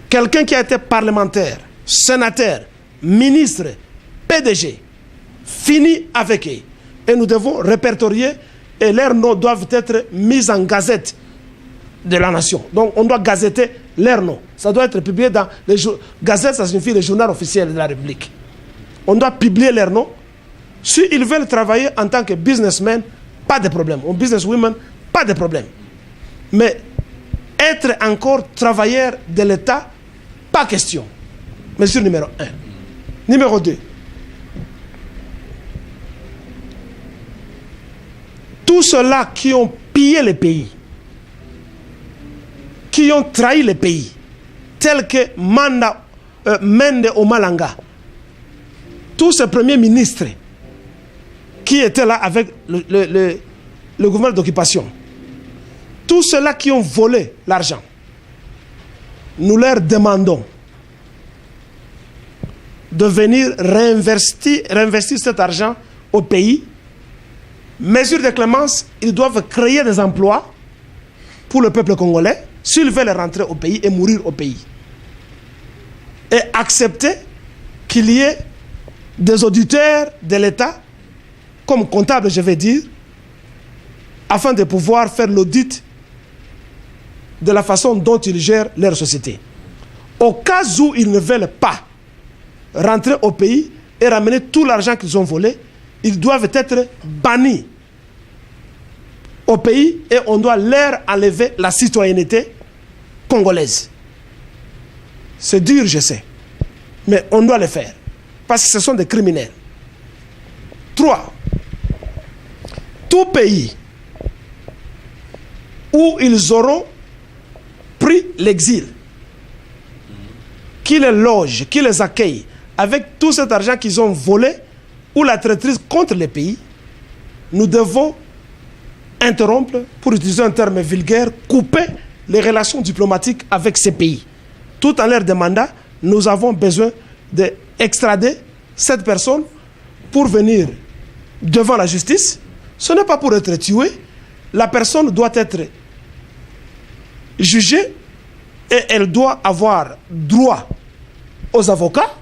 Quelqu'un qui a été parlementaire, sénateur, ministre, PDG, fini avec eux. Et nous devons répertorier et leurs noms doivent être mis en gazette de la nation. Donc on doit gazetter leurs noms. Ça doit être publié dans les gazettes, ça signifie le journal officiel de la République. On doit publier leurs noms. S'ils veulent travailler en tant que businessmen, pas de problème. Ou businesswomen, pas de problème. Mais être encore travailleur de l'État, pas question. Mesure numéro 1. Numéro 2. Tous ceux-là qui ont pillé le pays, qui ont trahi le pays, tels que Mende Omalanga, tous ces premiers ministres qui étaient là avec le gouvernement d'occupation, tous ceux-là qui ont volé l'argent, nous leur demandons de venir réinvestir cet argent au pays. Mesure de clémence, ils doivent créer des emplois pour le peuple congolais s'ils veulent rentrer au pays et mourir au pays. Et accepter qu'il y ait des auditeurs de l'État, comme comptables je vais dire, afin de pouvoir faire l'audit de la façon dont ils gèrent leur société. Au cas où ils ne veulent pas rentrer au pays et ramener tout l'argent qu'ils ont volé, ils doivent être bannis au pays et on doit leur enlever la citoyenneté congolaise. C'est dur, je sais, mais on doit le faire parce que ce sont des criminels. 3. Tout pays où ils auront pris l'exil, qui les loge, qui les accueille avec tout cet argent qu'ils ont volé ou la traîtrise contre les pays, nous devons interrompre, pour utiliser un terme vulgaire, couper les relations diplomatiques avec ces pays. Tout en leur demandant, nous avons besoin d'extrader cette personne pour venir devant la justice. Ce n'est pas pour être tué. La personne doit être jugée et elle doit avoir droit aux avocats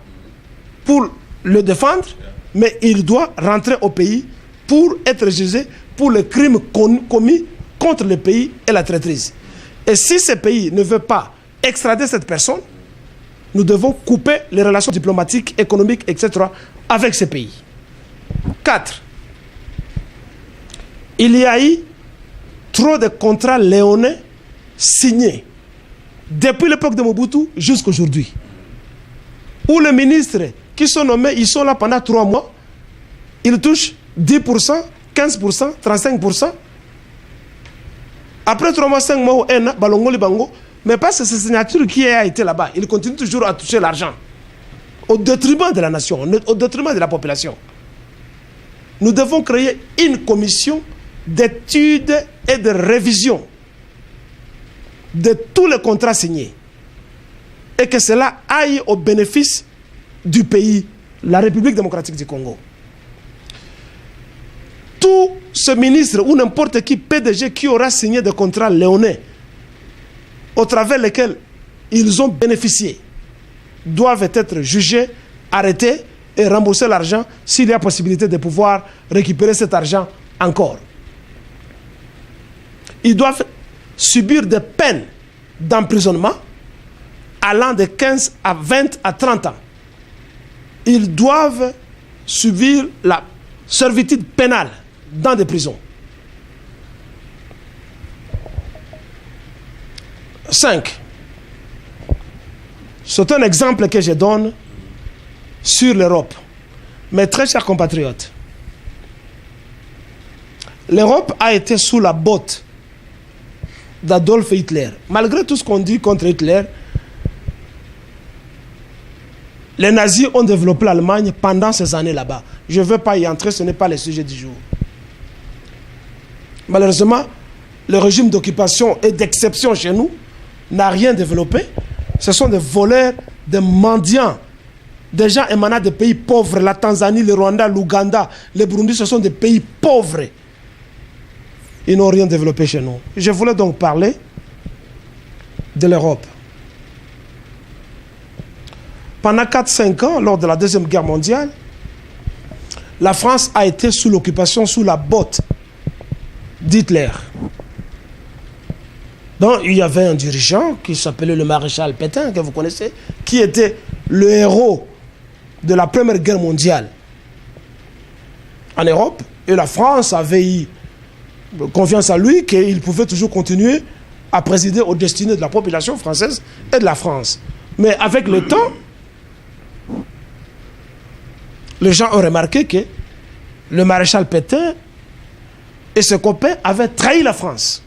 pour le défendre, mais il doit rentrer au pays pour être jugé pour le crime commis contre le pays et la traîtrise. Et si ce pays ne veut pas extrader cette personne, nous devons couper les relations diplomatiques, économiques, etc. avec ces pays. 4. Il y a eu trop de contrats léonais signés depuis l'époque de Mobutu jusqu'à aujourd'hui, où les ministres qui sont nommés, ils sont là pendant 3 mois, ils touchent 10%, 15%, 35%. Après 3 mois, 5 mois ou 1 an, Balongoli Bango, mais pas cette signature qui a été là-bas. Ils continuent toujours à toucher l'argent au détriment de la nation, au détriment de la population. Nous devons créer une commission d'études et de révision de tous les contrats signés. et que cela aille au bénéfice du pays, la République démocratique du Congo. Tout ce ministre ou n'importe qui PDG qui aura signé des contrats léonais au travers lesquels ils ont bénéficié doivent être jugés, arrêtés et rembourser l'argent s'il y a possibilité de pouvoir récupérer cet argent encore. Ils doivent subir des peines d'emprisonnement allant de 15 à 20 à 30 ans. Ils doivent subir la servitude pénale dans des prisons. 5. C'est un exemple que je donne sur l'Europe. Mes très chers compatriotes, l'Europe a été sous la botte d'Adolf Hitler. Malgré tout ce qu'on dit contre Hitler, les nazis ont développé l'Allemagne pendant ces années là-bas. Je ne veux pas y entrer, ce n'est pas le sujet du jour. Malheureusement, le régime d'occupation et d'exception chez nous n'a rien développé. Ce sont des voleurs, des mendiants, des gens émanant des pays pauvres. La Tanzanie, le Rwanda, l'Ouganda, le Burundi, ce sont des pays pauvres. Ils n'ont rien développé chez nous. Je voulais donc parler de l'Europe. Pendant 4-5 ans, lors de la Deuxième Guerre mondiale, la France a été sous l'occupation, sous la botte d'Hitler. Donc, il y avait un dirigeant qui s'appelait le maréchal Pétain, que vous connaissez, qui était le héros de la Première Guerre mondiale en Europe. Et la France avait eu confiance en lui qu'il pouvait toujours continuer à présider aux destinées de la population française et de la France. Mais avec le temps, les gens ont remarqué que le maréchal Pétain et ses copains avaient trahi la France.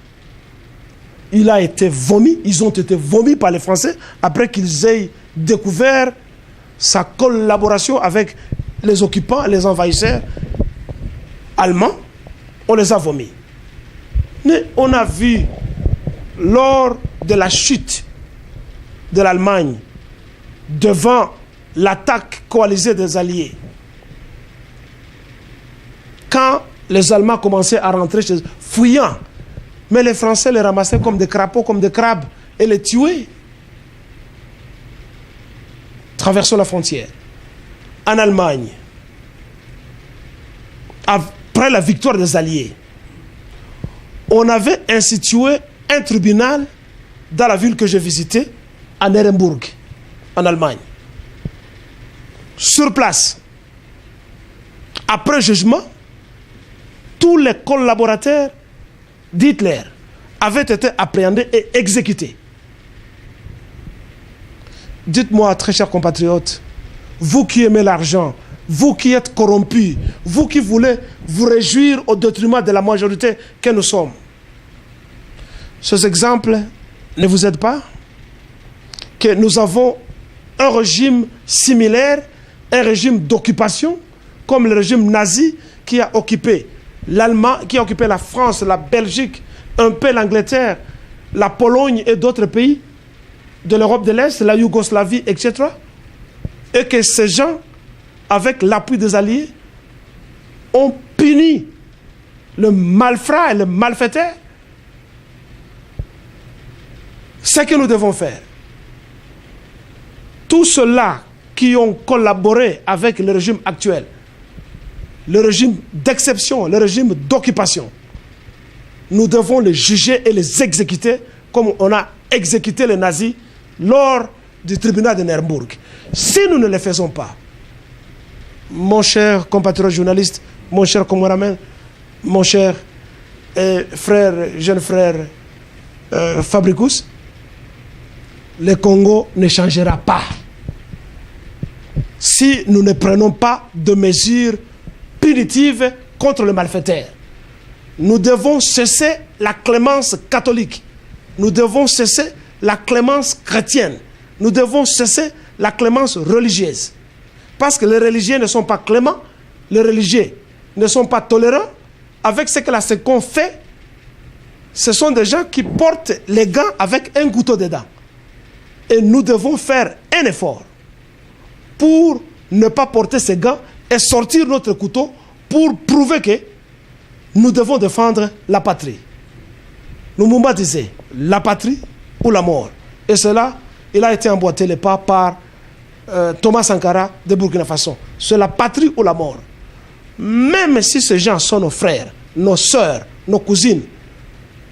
Il a été vomi, ils ont été vomis par les Français après qu'ils aient découvert sa collaboration avec les occupants, les envahisseurs allemands. On les a vomis. Mais on a vu lors de la chute de l'Allemagne devant l'attaque coalisée des Alliés, quand les Allemands commençaient à rentrer chez eux, fuyant, mais les Français les ramassaient comme des crapauds, comme des crabes, et les tuaient. Traversons la frontière. En Allemagne, après la victoire des Alliés, on avait institué un tribunal dans la ville que j'ai visitée, à Nuremberg, en Allemagne. Sur place, après jugement, tous les collaborateurs d'Hitler avaient été appréhendés et exécutés. Dites-moi, très chers compatriotes, vous qui aimez l'argent, vous qui êtes corrompus, vous qui voulez vous réjouir au détriment de la majorité que nous sommes, ces exemples ne vous aident pas? Que nous avons un régime similaire, un régime d'occupation, comme le régime nazi qui a occupé l'Allemagne, qui a occupé la France, la Belgique, un peu l'Angleterre, la Pologne et d'autres pays de l'Europe de l'Est, la Yougoslavie, etc. Et que ces gens, avec l'appui des Alliés, ont puni le malfrat et le malfaiteur. Ce que nous devons faire, tous ceux-là qui ont collaboré avec le régime actuel, le régime d'exception, le régime d'occupation, nous devons les juger et les exécuter comme on a exécuté les nazis lors du tribunal de Nuremberg. Si nous ne le faisons pas, mon cher compatriote journaliste, mon cher caméraman, mon cher frère, jeune frère Fabricus, le Congo ne changera pas si nous ne prenons pas de mesures punitives contre le malfaiteur. Nous devons cesser la clémence catholique. Nous devons cesser la clémence chrétienne. Nous devons cesser la clémence religieuse. Parce que les religieux ne sont pas cléments, les religieux ne sont pas tolérants. Avec ce que la SECON fait, ce sont des gens qui portent les gants avec un couteau dedans. Et nous devons faire un effort pour ne pas porter ces gants et sortir notre couteau pour prouver que nous devons défendre la patrie. Lumumba disait, la patrie ou la mort. Et cela, il a été emboîté les pas par Thomas Sankara de Burkina Faso. C'est la patrie ou la mort. Même si ces gens sont nos frères, nos sœurs, nos cousines,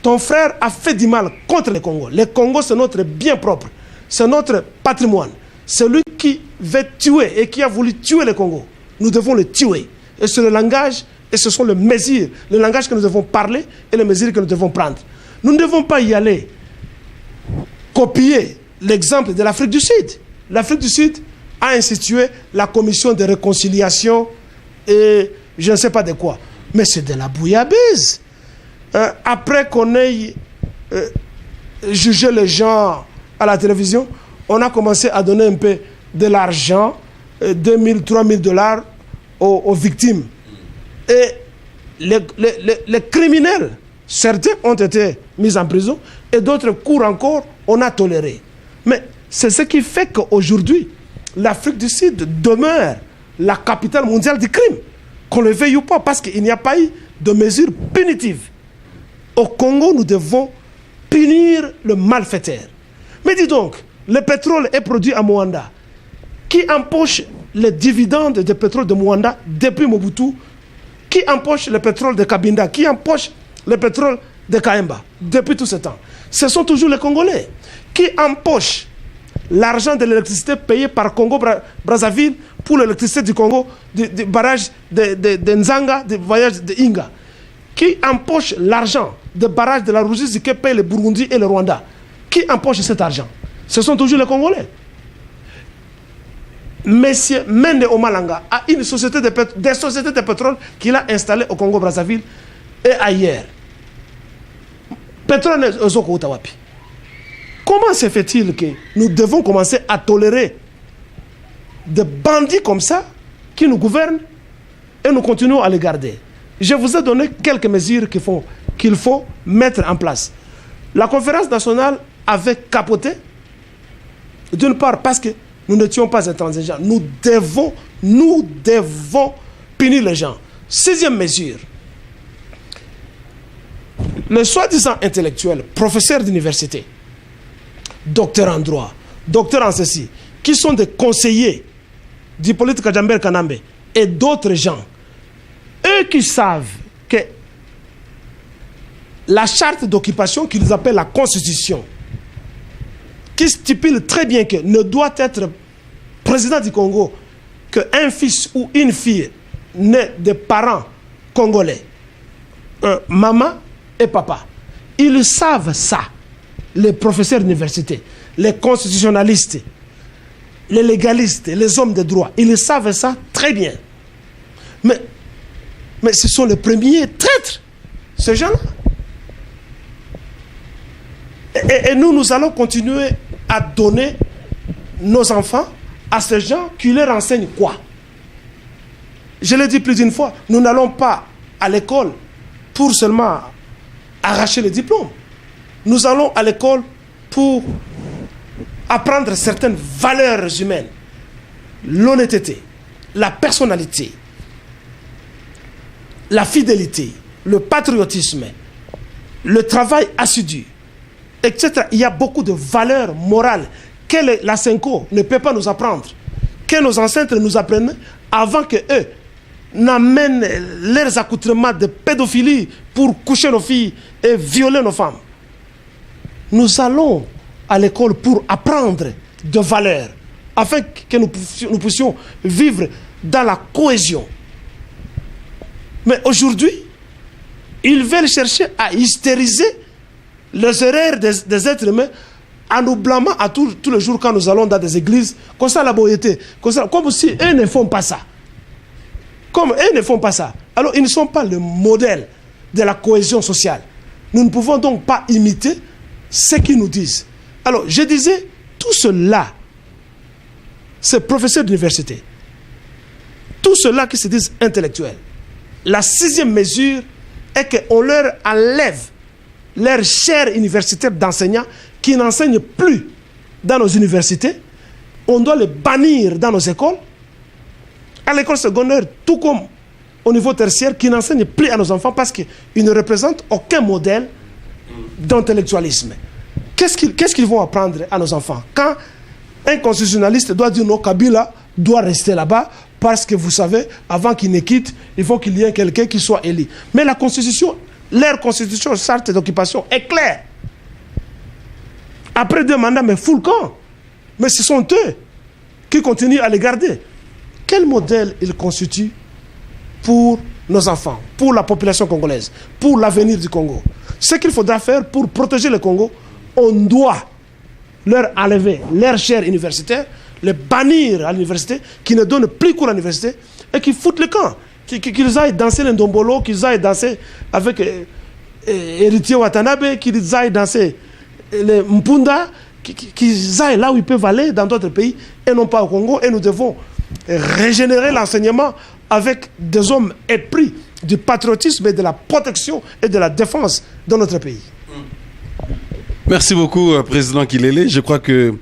ton frère a fait du mal contre le Congo. Le Congo, c'est notre bien propre. C'est notre patrimoine. Celui qui veut tuer et qui a voulu tuer le Congo, nous devons le tuer. Et c'est le langage, et ce sont les mesures, le langage que nous devons parler et les mesures que nous devons prendre. Nous ne devons pas y aller copier l'exemple de l'Afrique du Sud. L'Afrique du Sud a institué la commission de réconciliation et je ne sais pas de quoi. Mais c'est de la bouillabaisse. Après qu'on ait jugé les gens à la télévision, on a commencé à donner un peu de l'argent, 2 000, 3 000 $ aux victimes. Et les criminels, certains ont été mis en prison et d'autres courent encore, on a toléré. Mais c'est ce qui fait qu'aujourd'hui, l'Afrique du Sud demeure la capitale mondiale du crime. Qu'on le veuille ou pas, parce qu'il n'y a pas eu de mesures punitives. Au Congo, nous devons punir le malfaiteur. Mais dis donc, le pétrole est produit à Moanda. Qui empoche les dividendes de pétrole de Moanda depuis Mobutu? Qui empoche le pétrole de Kabinda? Qui empoche le pétrole de Kaemba depuis tout ce temps? Ce sont toujours les Congolais. Qui empoche l'argent de l'électricité payé par Congo-Brazzaville pour l'électricité du Congo, du barrage de Nzanga, du voyage de Inga? Qui empoche l'argent des barrages de la Ruzizi que payent le Burundi et le Rwanda? Qui empoche cet argent? Ce sont toujours les Congolais. Monsieur Mende Omalanga a une société des sociétés de pétrole qu'il a installées au Congo-Brazzaville et ailleurs. Pétrole Ozoko Utawapi. Comment se fait-il que nous devons commencer à tolérer des bandits comme ça qui nous gouvernent et nous continuons à les garder? Je vous ai donné quelques mesures qu'il faut mettre en place. La conférence nationale avait capoté, d'une part parce que nous n'étions pas intransigeants. Nous devons punir les gens. 6e mesure. Les soi-disant intellectuels, professeurs d'université, docteurs en droit, docteurs en ceci, qui sont des conseillers du politique Kajamber Kanambe et d'autres gens, eux qui savent que la charte d'occupation qu'ils appellent la Constitution, qui stipule très bien que ne doit être président du Congo qu'un fils ou une fille né de parents congolais, maman et papa. Ils savent ça, les professeurs d'université, les constitutionnalistes, les légalistes, les hommes de droit. Ils savent ça très bien. Mais ce sont les premiers traîtres, ces gens-là. Et nous allons continuer à donner nos enfants à ces gens qui leur enseignent quoi? Je l'ai dit plus d'une fois, nous n'allons pas à l'école pour seulement arracher les diplômes. Nous allons à l'école pour apprendre certaines valeurs humaines. L'honnêteté, la personnalité, la fidélité, le patriotisme, le travail assidu, etc. Il y a beaucoup de valeurs morales que la Senko ne peut pas nous apprendre, que nos ancêtres nous apprennent avant qu'eux n'amènent leurs accoutrements de pédophilie pour coucher nos filles et violer nos femmes. Nous allons à l'école pour apprendre de valeurs afin que nous puissions vivre dans la cohésion. Mais aujourd'hui, ils veulent chercher à hystériser les erreurs des êtres humains en nous blâmant à tous les jours quand nous allons dans des églises, comme ça la beauté, comme si eux ne font pas ça. Comme eux ne font pas ça. Alors ils ne sont pas le modèle de la cohésion sociale. Nous ne pouvons donc pas imiter ce qu'ils nous disent. Alors je disais, tout cela, ces professeurs d'université, tout cela qui se disent intellectuels, la 6e mesure est qu'on leur enlève leur chaire universitaire d'enseignants qui n'enseignent plus dans nos universités, on doit les bannir dans nos écoles, à l'école secondaire, tout comme au niveau tertiaire, qui n'enseignent plus à nos enfants parce qu'ils ne représentent aucun modèle d'intellectualisme. Qu'est-ce qu'ils vont apprendre à nos enfants? Quand un constitutionnaliste doit dire non, Kabila doit rester là-bas, parce que vous savez, avant qu'il ne quitte, il faut qu'il y ait quelqu'un qui soit élu. Mais la constitution, leur constitution, charte d'occupation est claire. Après 2 mandats, mais full camp. Mais ce sont eux qui continuent à les garder. Quel modèle ils constituent pour nos enfants, pour la population congolaise, pour l'avenir du Congo? Ce qu'il faudra faire pour protéger le Congo, on doit leur enlever leur chaire universitaire, les bannir à l'université, qui ne donnent plus cours à l'université et qui foutent le camp. Qu'ils aillent danser le ndombolo, qu'ils aillent danser avec Héritier Watanabe, qu'ils aillent danser les Mpunda, qu'ils aillent là où ils peuvent aller dans d'autres pays et non pas au Congo. Et nous devons régénérer l'enseignement avec des hommes épris du patriotisme et de la protection et de la défense de notre pays. Merci beaucoup, Président Kilele. Je crois que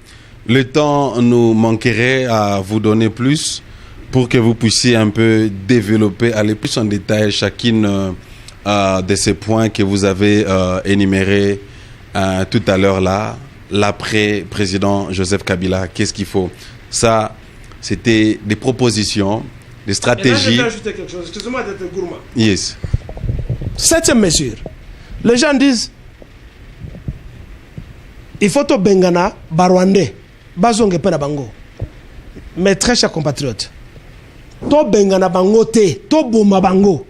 le temps nous manquerait à vous donner plus pour que vous puissiez un peu développer, aller plus en détail chacune de ces points que vous avez énumérés tout à l'heure là. L'après-président Joseph Kabila, qu'est-ce qu'il faut? Ça, c'était des propositions, des stratégies. Et là, je vais ajouter quelque chose. Excusez-moi d'être gourmand. Yes. 7e mesure. Les gens disent il faut to bengana barwande bazonge pena bango. Mes très chers compatriotes, to bengana bango te, to boma bango.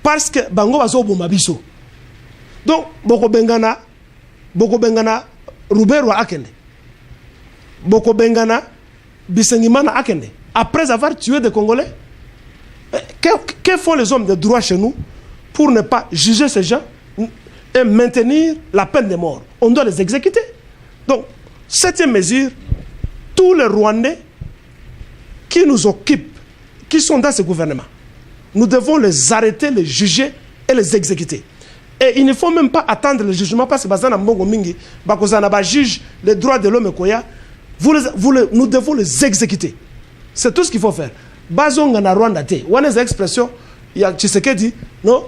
Parce que bango bazo boma biso. Donc boko bengana Ruberwa akende. Boko bengana Bisengimana akende. Après avoir tué des Congolais, que font les hommes de droit chez nous pour ne pas juger ces gens et maintenir la peine de mort? On doit les exécuter. Donc, 7e mesure, tous les Rwandais qui nous occupent, qui sont dans ce gouvernement, nous devons les arrêter, les juger et les exécuter. Et il ne faut même pas attendre le jugement parce que Bazana Mbongo Mingi, Bakozana juge les droits de l'homme et Koya, nous devons les exécuter. C'est tout ce qu'il faut faire. Bazonga na Rwanda te. One des expressions, il y a Tshisekedi, non,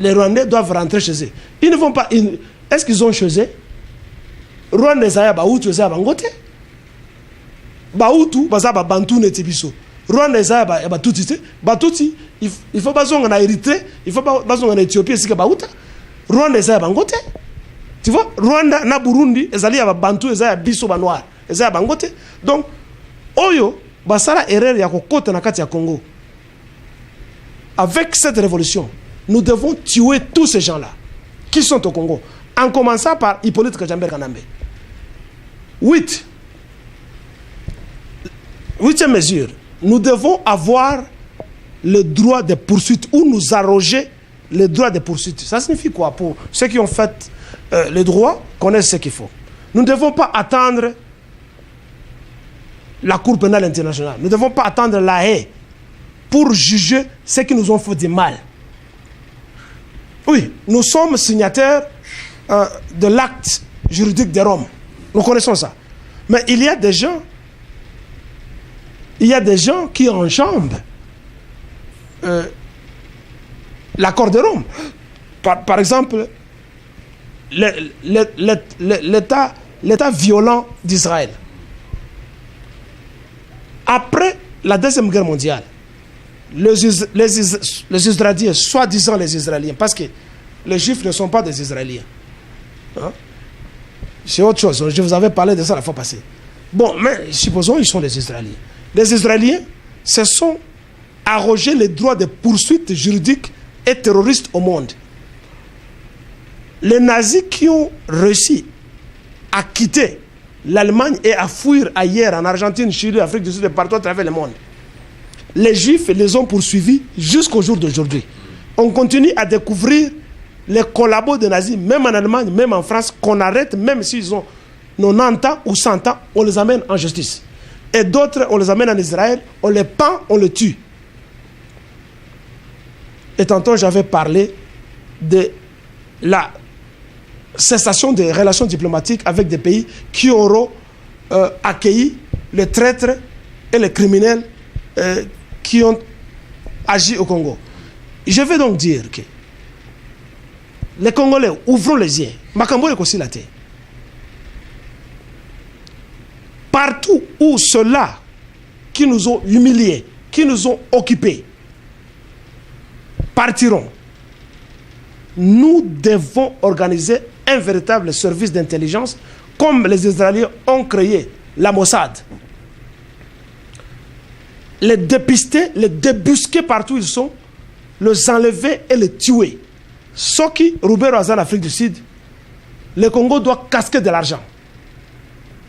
les Rwandais doivent rentrer chez eux. Ils ne vont pas. Est-ce qu'ils ont chez eux? Rwanda zaya Baoutu zaya Bangote. Baoutu bazaba Bantu netibiso. Rwanda zaya Batuti. Batuti, il faut bazonga na Érythrée, il faut bazonga na Éthiopie ainsi que Baouta. Rwanda zaya Bangote. Tu vois, Rwanda na Burundi ezali ya Bantu zaya biso ba noir. Zaya Bangote. Donc oyo basara erreur ya kokota na kati ya Congo. Avec cette révolution, nous devons tuer tous ces gens-là qui sont au Congo, en commençant par Hippolyte Kajamber Kanambe. 8e mesure, nous devons avoir le droit de poursuite ou nous arroger le droit de poursuite. Ça signifie quoi? Pour ceux qui ont fait le droit, connaissent ce qu'il faut. Nous ne devons pas attendre la Cour pénale internationale. Nous ne devons pas attendre la Haye pour juger ceux qui nous ont fait du mal. Oui, nous sommes signataires de l'acte juridique de Rome. Nous connaissons ça. Mais il y a des gens qui enjambent l'accord de Rome. Par exemple, l'état violent d'Israël. Après la Deuxième Guerre mondiale, les Israéliens, soi-disant les Israéliens, parce que les Juifs ne sont pas des Israéliens. Hein? C'est autre chose. Je vous avais parlé de ça la fois passée. Bon, mais supposons qu'ils sont des Israéliens. Les Israéliens se sont arrogés les droits de poursuite juridique et terroristes au monde. Les nazis qui ont réussi à quitter l'Allemagne et à fuir ailleurs, en Argentine, Chili, Afrique du Sud et partout à travers le monde, les Juifs les ont poursuivis jusqu'au jour d'aujourd'hui. On continue à découvrir les collabos des nazis, même en Allemagne, même en France, qu'on arrête, même s'ils ont 90 ans ou 100 ans, on les amène en justice. Et d'autres, on les amène en Israël, on les pend, on les tue. Et tantôt, j'avais parlé de la cessation des relations diplomatiques avec des pays qui auront accueilli les traîtres et les criminels qui ont agi au Congo. Je vais donc dire que les Congolais, ouvrons les yeux. Makambo est aussi la terre. Partout où ceux-là qui nous ont humiliés, qui nous ont occupés, partiront, nous devons organiser un véritable service d'intelligence comme les Israéliens ont créé la Mossad. Les dépister, les débusquer partout où ils sont, les enlever et les tuer. Ce qui, Roubero en Afrique du Sud, le Congo doit casquer de l'argent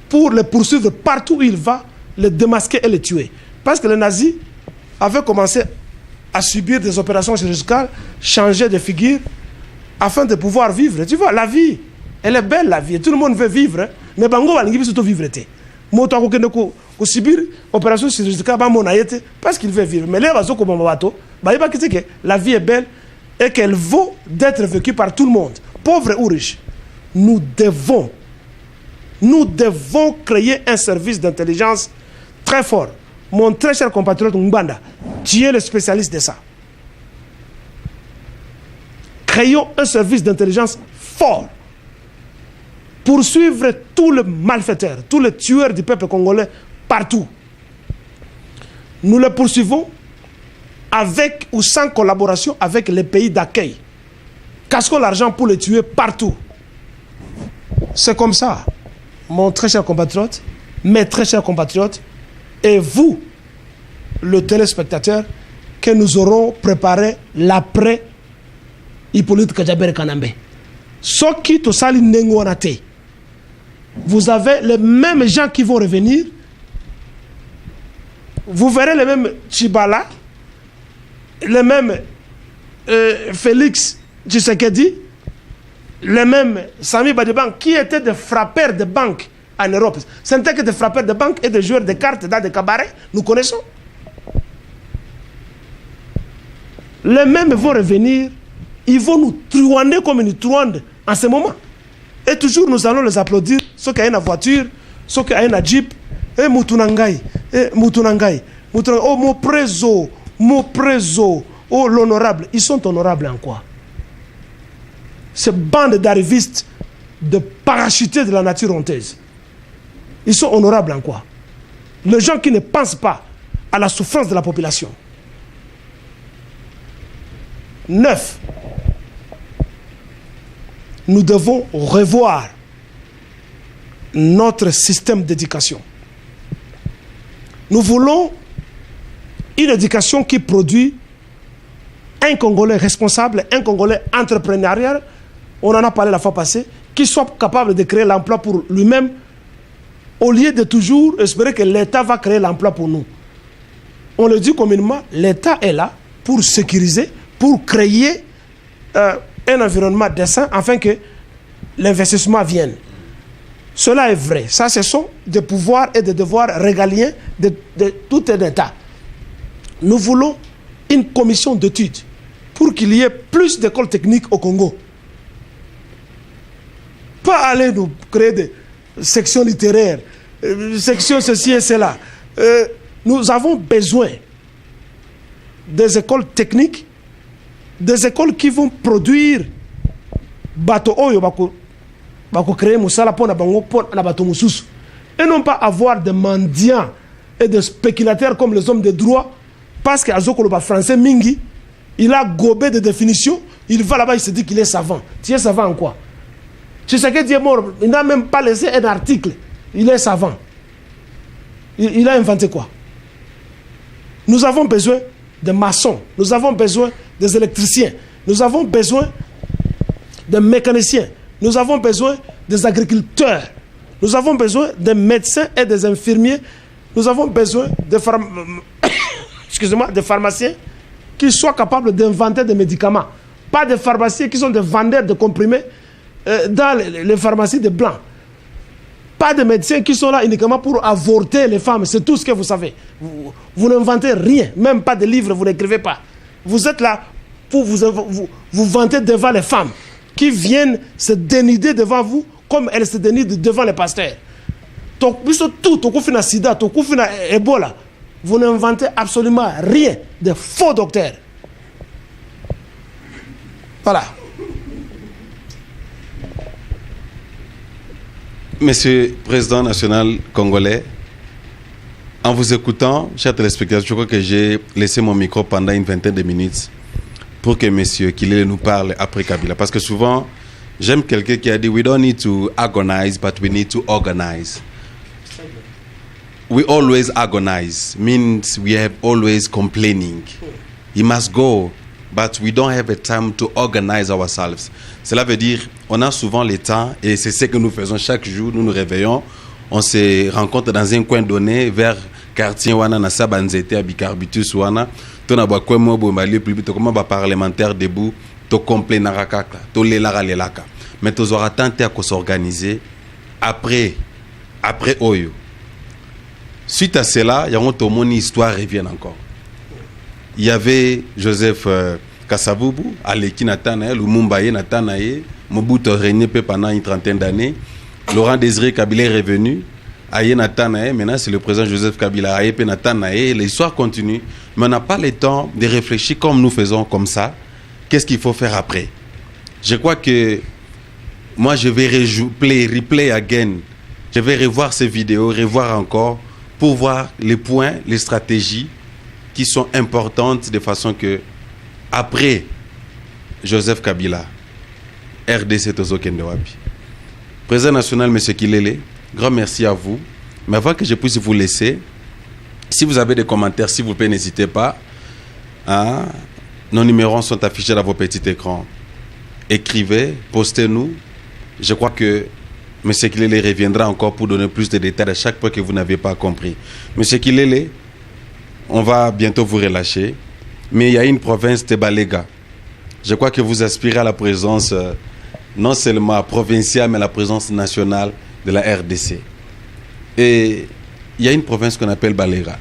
pour les poursuivre partout où il va, les démasquer et les tuer. Parce que les nazis avaient commencé à subir des opérations chirurgicales, changer de figure, afin de pouvoir vivre. Tu vois, la vie, elle est belle, la vie. Tout le monde veut vivre. Hein? Mais Bango va surtout vivre. Moto a subir opération chirurgicale parce qu'il veut vivre. Mais les raisons comme la vie est belle et qu'elle vaut d'être vécue par tout le monde, pauvre ou riche. Nous devons créer un service d'intelligence très fort. Mon très cher compatriote Mbanda, tu es le spécialiste de ça. Créons un service d'intelligence fort pour suivre tous les malfaiteurs, tous les tueurs du peuple congolais partout. Nous les poursuivons avec ou sans collaboration avec les pays d'accueil. Casquons l'argent pour les tuer partout. C'est comme ça, mon très cher compatriote, mes très chers compatriotes, et vous, le téléspectateur, que nous aurons préparé l'après Hippolyte Kadjaber Kanambe. Ce qui te sali nengoanate. Vous avez les mêmes gens qui vont revenir. Vous verrez les mêmes Chibala, les mêmes Félix Tshisekedi, les mêmes Sami Badiban, qui étaient des frappeurs de banque en Europe. Ce n'était que des frappeurs de banque et des joueurs de cartes dans des cabarets. Nous connaissons. Les mêmes vont revenir. Ils vont nous truander comme ils nous truandent en ce moment. Et toujours nous allons les applaudir. Ceux qui ont une voiture, ceux qui ont un jeep. Et Moutounangaï. Oh, mon préso. Oh, l'honorable. Ils sont honorables en quoi? Ces bandes d'arrivistes, de parachutés de la nature honteuse. Ils sont honorables en quoi? Les gens qui ne pensent pas à la souffrance de la population. 9. Nous devons revoir notre système d'éducation. Nous voulons une éducation qui produit un Congolais responsable, un Congolais entrepreneurial, on en a parlé la fois passée, qui soit capable de créer l'emploi pour lui-même, au lieu de toujours espérer que l'État va créer l'emploi pour nous. On le dit communément, l'État est là pour sécuriser, pour créer un environnement décent afin que l'investissement vienne. Cela est vrai. Ça, ce sont des pouvoirs et des devoirs régaliens de tout un État. Nous voulons une commission d'études pour qu'il y ait plus d'écoles techniques au Congo. Pas aller nous créer des sections littéraires, sections ceci et cela. Nous avons besoin des écoles techniques, des écoles qui vont produire bateau oyo bako créer musala pour na bango pour na bateau mususu, et non pas avoir des mendiants et des spéculateurs comme les hommes de droit, parce que azokolo ba français mingi, il a gobé de définition, il va là-bas, il se dit qu'il est savant. Tu es savant en quoi? Tu sais que Dieu est mort, il n'a même pas laissé un article, il est savant. Il a inventé quoi? Nous avons besoin de maçons, nous avons besoin des électriciens, nous avons besoin des mécaniciens, nous avons besoin des agriculteurs, nous avons besoin des médecins et des infirmiers, nous avons besoin de des pharmaciens qui soient capables d'inventer des médicaments, pas des pharmaciens qui sont des vendeurs de comprimés dans les pharmacies de blancs. Pas de médecins qui sont là uniquement pour avorter les femmes. C'est tout ce que vous savez. Vous n'inventez rien. Même pas de livres, vous n'écrivez pas. Vous êtes là pour vous vanter devant les femmes qui viennent se dénider devant vous comme elles se dénident devant les pasteurs. tout, tu sida, tu Ebola. Vous n'inventez absolument rien. Des faux docteurs. Voilà. Monsieur le Président national congolais, en vous écoutant, chers téléspectateurs, je crois que j'ai laissé mon micro pendant une vingtaine de minutes pour que monsieur Kilele nous parle après Kabila. Parce que souvent, j'aime quelqu'un qui a dit, we don't need to agonize, but we need to organize. We always agonize, means we have always complaining. He must go, but we don't have a time to organize ourselves. Cela veut dire, on a souvent le temps, et c'est ce que nous faisons chaque jour, nous nous réveillons, on se rencontre dans un coin donné, vers quartier wana na Sabanzete, à Bicarbitus wana, ton aba kwe mo bo mali plus vite comment ba parlementaire debout, to complet na rakaka, to lelara lelaka. Mais tu auras tenté à s'organiser après Oyo. Suite à cela, il y a une histoire revient encore. Il y avait Joseph Kasavubu, Aleki Natanae, Lumumbaye Natanae, Mobutu régné pendant une trentaine d'années. Laurent Désiré Kabila est revenu. Aye Natanae, maintenant c'est le président Joseph Kabila. Aye Natanae, l'histoire continue. Mais on n'a pas le temps de réfléchir comme nous faisons comme ça. Qu'est-ce qu'il faut faire après? Je crois que moi je vais replay again. Je vais revoir ces vidéos, revoir encore, pour voir les points, les stratégies qui sont importantes de façon que, après Joseph Kabila, RDC Tozo Kendewabi. Président national, M. Kilele, grand merci à vous. Mais avant que je puisse vous laisser, si vous avez des commentaires, s'il vous plaît, n'hésitez pas. Hein? Nos numéros sont affichés dans vos petits écrans. Écrivez, postez-nous. Je crois que M. Kilele reviendra encore pour donner plus de détails à chaque fois que vous n'avez pas compris. M. Kilele, on va bientôt vous relâcher. Mais il y a une province de Balega. Je crois que vous aspirez à la présence, non seulement provinciale, mais la présence nationale de la RDC. Et il y a une province qu'on appelle Balega.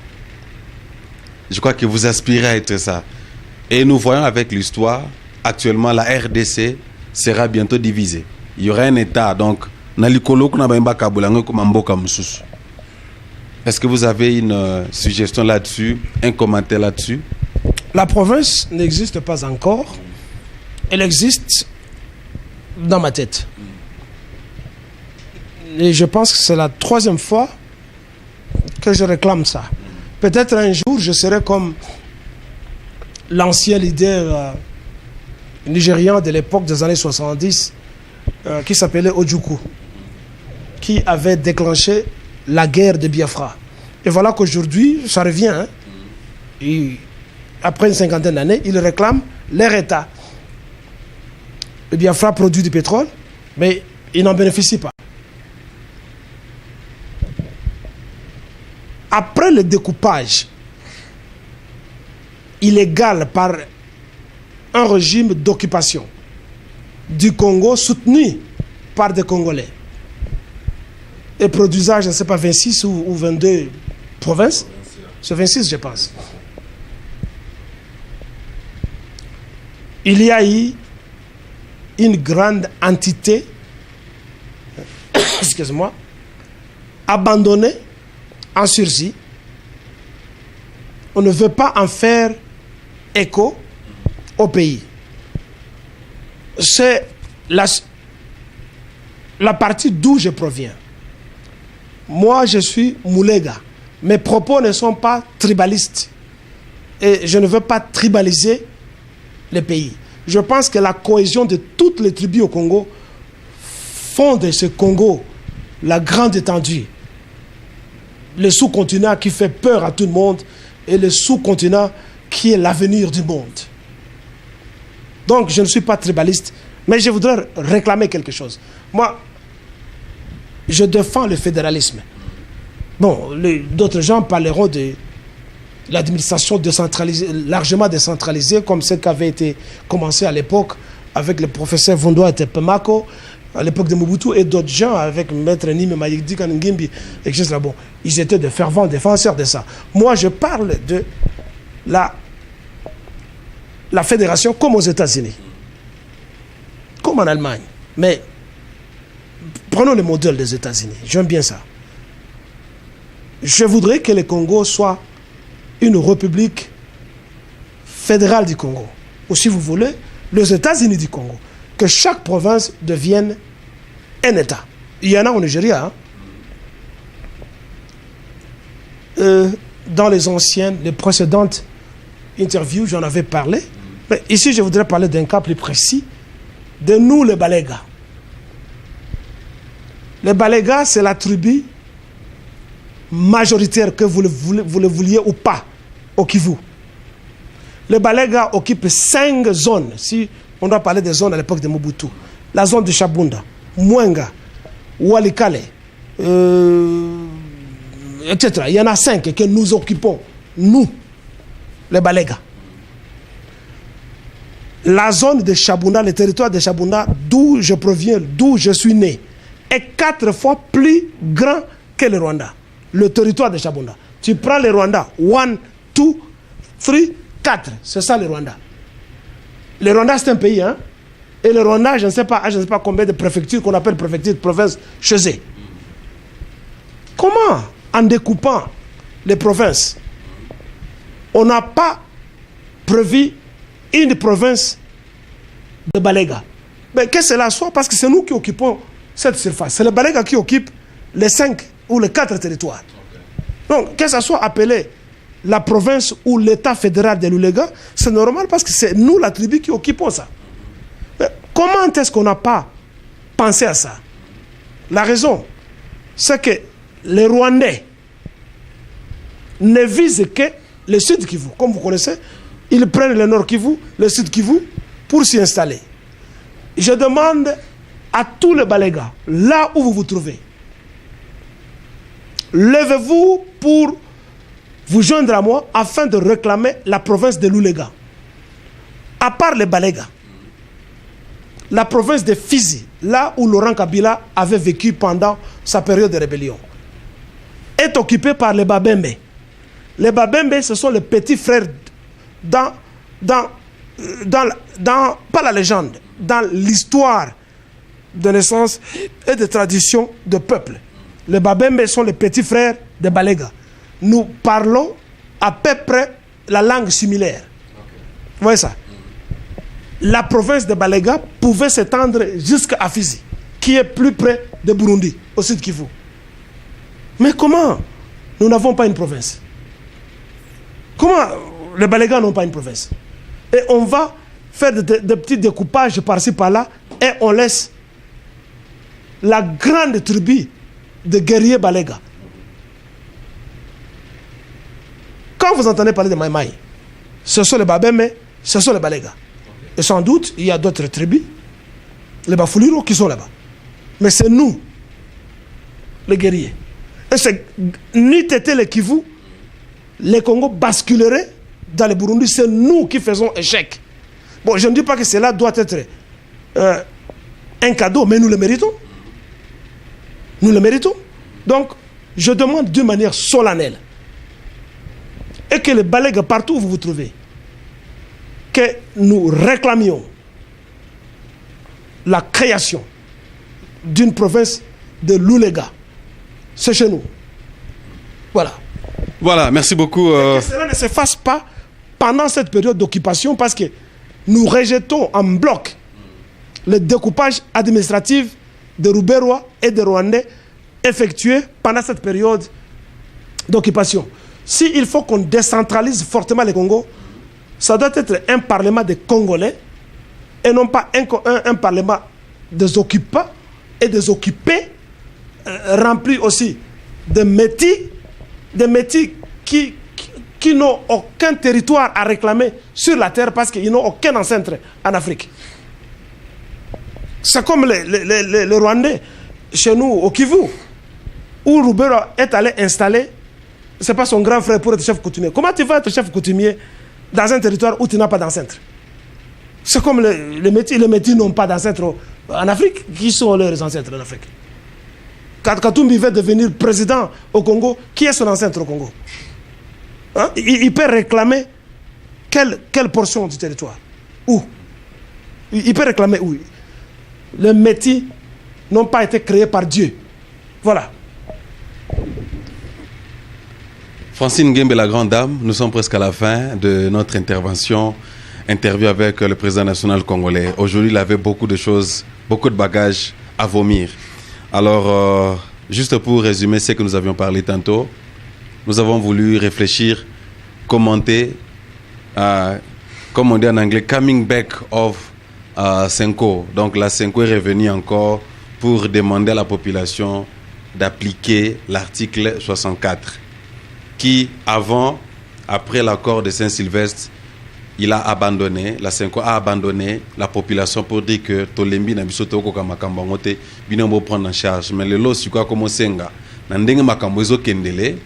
Je crois que vous aspirez à être ça. Et nous voyons avec l'histoire, actuellement, la RDC sera bientôt divisée. Il y aura un État, donc, est-ce que vous avez une suggestion là-dessus, un commentaire là-dessus? La province n'existe pas encore. Elle existe dans ma tête. Et je pense que c'est la troisième fois que je réclame ça. Peut-être un jour, je serai comme l'ancien leader nigérian de l'époque des années 70 qui s'appelait Ojukwu, qui avait déclenché la guerre de Biafra. Et voilà qu'aujourd'hui, ça revient. Hein? Et après une cinquantaine d'années, ils réclament leur État. Le Biafra produit du pétrole, mais il n'en bénéficie pas. Après le découpage illégal par un régime d'occupation du Congo soutenu par des Congolais, et produisant, je ne sais pas, 26 ou 22 provinces. C'est 26, je pense. Il y a eu une grande entité, excuse-moi, abandonnée en sursis. On ne veut pas en faire écho au pays. C'est la partie d'où je proviens. Moi, je suis Moulega. Mes propos ne sont pas tribalistes. Et je ne veux pas tribaliser le pays. Je pense que la cohésion de toutes les tribus au Congo font de ce Congo la grande étendue. Le sous-continent qui fait peur à tout le monde et le sous-continent qui est l'avenir du monde. Donc, je ne suis pas tribaliste, mais je voudrais réclamer quelque chose. Moi, je défends le fédéralisme. Bon, d'autres gens parleront de l'administration décentralisée, largement décentralisée, comme ce qui avait été commencé à l'époque avec le professeur Vondoa Tepemako, à l'époque de Mobutu, et d'autres gens avec Maître Nime Mayigdi Kaningimbi, etc. Bon, ils étaient de fervents défenseurs de ça. Moi, je parle de la fédération comme aux États-Unis, comme en Allemagne. Mais prenons le modèle des États-Unis. J'aime bien ça. Je voudrais que le Congo soit une république fédérale du Congo. Ou si vous voulez, les États-Unis du Congo. Que chaque province devienne un État. Il y en a au Nigeria. Dans les précédentes interviews, j'en avais parlé. Mais ici, je voudrais parler d'un cas plus précis. De nous, les Balégas. Les Balégas, c'est la tribu majoritaire, que vous le vouliez ou pas, au Kivu. Les Balégas occupent 5 zones. Si on doit parler des zones à l'époque de Mobutu. La zone de Chabunda, Mwenga, Walikale, etc. Il y en a 5 que nous occupons, nous, les Balégas. La zone de Chabunda, le territoire de Chabunda, d'où je proviens, d'où je suis né, est 4 fois plus grand que le Rwanda. Le territoire de Chabunda. Tu prends le Rwanda, 1, 2, 3, 4. C'est ça le Rwanda. Le Rwanda, c'est un pays, hein? Et le Rwanda, je ne sais pas combien de préfectures qu'on appelle préfectures de provinces chez eux. Comment, en découpant les provinces, on n'a pas prévu une province de Baléga? Mais que cela soit, parce que c'est nous qui occupons cette surface. C'est les Balégas qui occupent les 5 ou les 4 territoires. Donc, que ça soit appelé la province ou l'État fédéral de l'Ouléga, c'est normal parce que c'est nous, la tribu, qui occupons ça. Mais comment est-ce qu'on n'a pas pensé à ça? La raison, c'est que les Rwandais ne visent que le sud Kivu. Comme vous connaissez, ils prennent le nord Kivu, le sud Kivu, pour s'y installer. Je demande à tous les Balégas, là où vous vous trouvez, levez-vous pour vous joindre à moi afin de réclamer la province de l'Ouléga. À part les Balégas, la province de Fizi, là où Laurent Kabila avait vécu pendant sa période de rébellion, est occupée par les Babembe. Les Babembe, ce sont les petits frères pas la légende, dans l'histoire de naissance et de tradition de peuple. Les Babembe sont les petits frères des Balégas. Nous parlons à peu près la langue similaire. Vous voyez ça? La province de Baléga pouvait s'étendre jusqu'à Fizi, qui est plus près de Burundi, au sud Kivu. Mais comment nous n'avons pas une province? Comment les Balégas n'ont pas une province? Et on va faire des petits découpages par-ci par-là et on laisse la grande tribu de guerriers Balégas. Quand vous entendez parler de Maïmaï, ce sont les Babembe, ce sont les Balégas. Et sans doute, il y a d'autres tribus, les Bafuliro, qui sont là-bas. Mais c'est nous, les guerriers. Et c'est ni Tété le Kivu, les Congo basculeraient dans le Burundi. C'est nous qui faisons échec. Bon, je ne dis pas que cela doit être un cadeau, mais nous le méritons. Nous le méritons. Donc, je demande d'une manière solennelle, et que les Balégas, partout où vous vous trouvez, que nous réclamions la création d'une province de l'Ouléga. C'est chez nous. Voilà. Voilà, merci beaucoup. Que cela ne se fasse pas pendant cette période d'occupation, parce que nous rejetons en bloc le découpage administratif de Rouberois et de Rwandais effectué pendant cette période d'occupation. S'il faut qu'on décentralise fortement le Congo, ça doit être un parlement des Congolais et non pas un parlement des occupants et des occupés, rempli aussi de métis qui n'ont aucun territoire à réclamer sur la terre parce qu'ils n'ont aucun ancêtre en Afrique. C'est comme les Rwandais, chez nous, au Kivu, où Roubero est allé installer, ce n'est pas son grand frère pour être chef coutumier. Comment tu vas être chef coutumier dans un territoire où tu n'as pas d'ancêtre? C'est comme les Métis n'ont pas d'ancêtre en Afrique. Qui sont leurs ancêtres en Afrique? Quand Katumbi veut devenir président au Congo, qui est son ancêtre au Congo? Hein? Il peut réclamer quelle portion du territoire? Où? Il peut réclamer où? Les Métis n'ont pas été créés par Dieu. Voilà. Francine Nguembe, la grande dame, nous sommes presque à la fin de notre interview avec le président national congolais. Aujourd'hui, il avait beaucoup de choses, beaucoup de bagages à vomir. Alors, juste pour résumer ce que nous avions parlé tantôt, nous avons voulu réfléchir, commenter, comme on dit en anglais, coming back of Senko. Donc la Senko est revenue encore pour demander à la population d'appliquer l'article 64 qui, après l'accord de Saint-Sylvestre, il a abandonné, la Senko a abandonné la population pour dire que Tolembi na biso toko makambo ngote bino bo prendre en charge. Mais le lot c'est quoi comme senga na ndenge makambo ezo kendele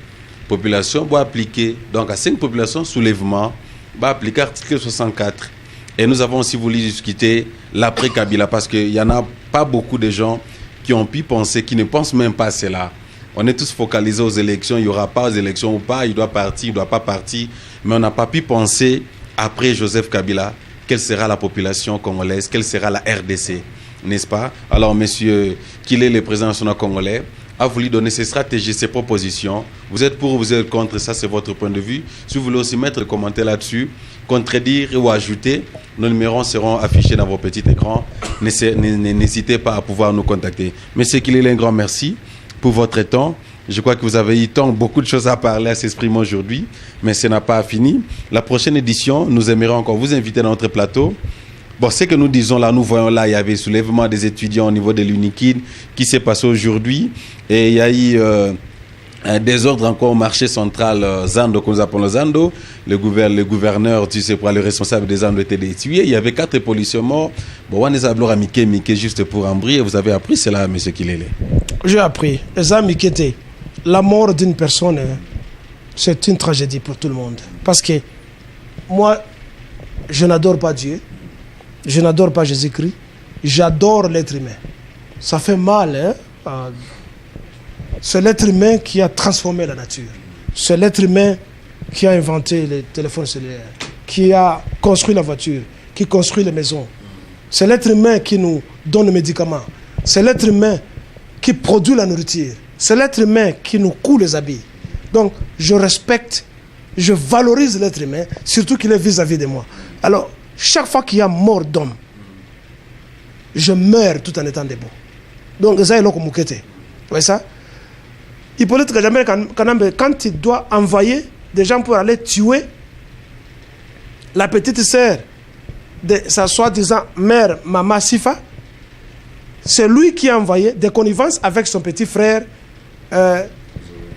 population doit appliquer donc à 5 populations soulèvement va appliquer l'article 64. Et nous avons aussi voulu discuter l'après Kabila parce qu'il n'y en a pas beaucoup de gens qui ont pu penser, qui ne pensent même pas à cela. On est tous focalisés aux élections, il n'y aura pas aux élections ou pas, il doit partir, il ne doit pas partir. Mais on n'a pas pu penser, après Joseph Kabila, quelle sera la population congolaise, quelle sera la RDC, n'est-ce pas? Alors, monsieur, qu'il est le président national congolais, a voulu donner ses stratégies, ses propositions. Vous êtes pour ou vous êtes contre, ça c'est votre point de vue. Si vous voulez aussi mettre des commentaires là-dessus, contredire ou ajouter, nos numéros seront affichés dans vos petits écrans. N'hésitez pas à pouvoir nous contacter. Monsieur Kilele, un grand merci pour votre temps. Je crois que vous avez eu beaucoup de choses à parler, à s'exprimer aujourd'hui, mais ce n'a pas fini. La prochaine édition, nous aimerions encore vous inviter dans notre plateau. Bon, ce que nous disons là, nous voyons là, il y avait soulèvement des étudiants au niveau de l'UNIKID qui s'est passé aujourd'hui. Et il y a eu un désordre encore au marché central Zando, que nous appelons Zando. Le gouverneur, tu sais, pour le responsable des Zando était tué. Il y avait 4 policiers morts. Bon, on les a appelés à Miké, juste pour embrouiller. Vous avez appris cela, M. Kilele? J'ai appris. La mort d'une personne, c'est une tragédie pour tout le monde. Parce que moi, je n'adore pas Dieu. Je n'adore pas Jésus-Christ. J'adore l'être humain. Ça fait mal, hein? C'est l'être humain qui a transformé la nature. C'est l'être humain qui a inventé les téléphones cellulaires, qui a construit la voiture, qui construit les maisons. C'est l'être humain qui nous donne les médicaments. C'est l'être humain qui produit la nourriture. C'est l'être humain qui nous coud les habits. Donc, je respecte, je valorise l'être humain, surtout qu'il est vis-à-vis de moi. Alors, chaque fois qu'il y a mort d'homme, je meurs tout en étant debout. Donc, ça est là comme vous voyez ça? Hippolyte Kagame, quand il doit envoyer des gens pour aller tuer la petite sœur de sa soi-disant mère, Mama Sifa, c'est lui qui a envoyé des connivences avec son petit frère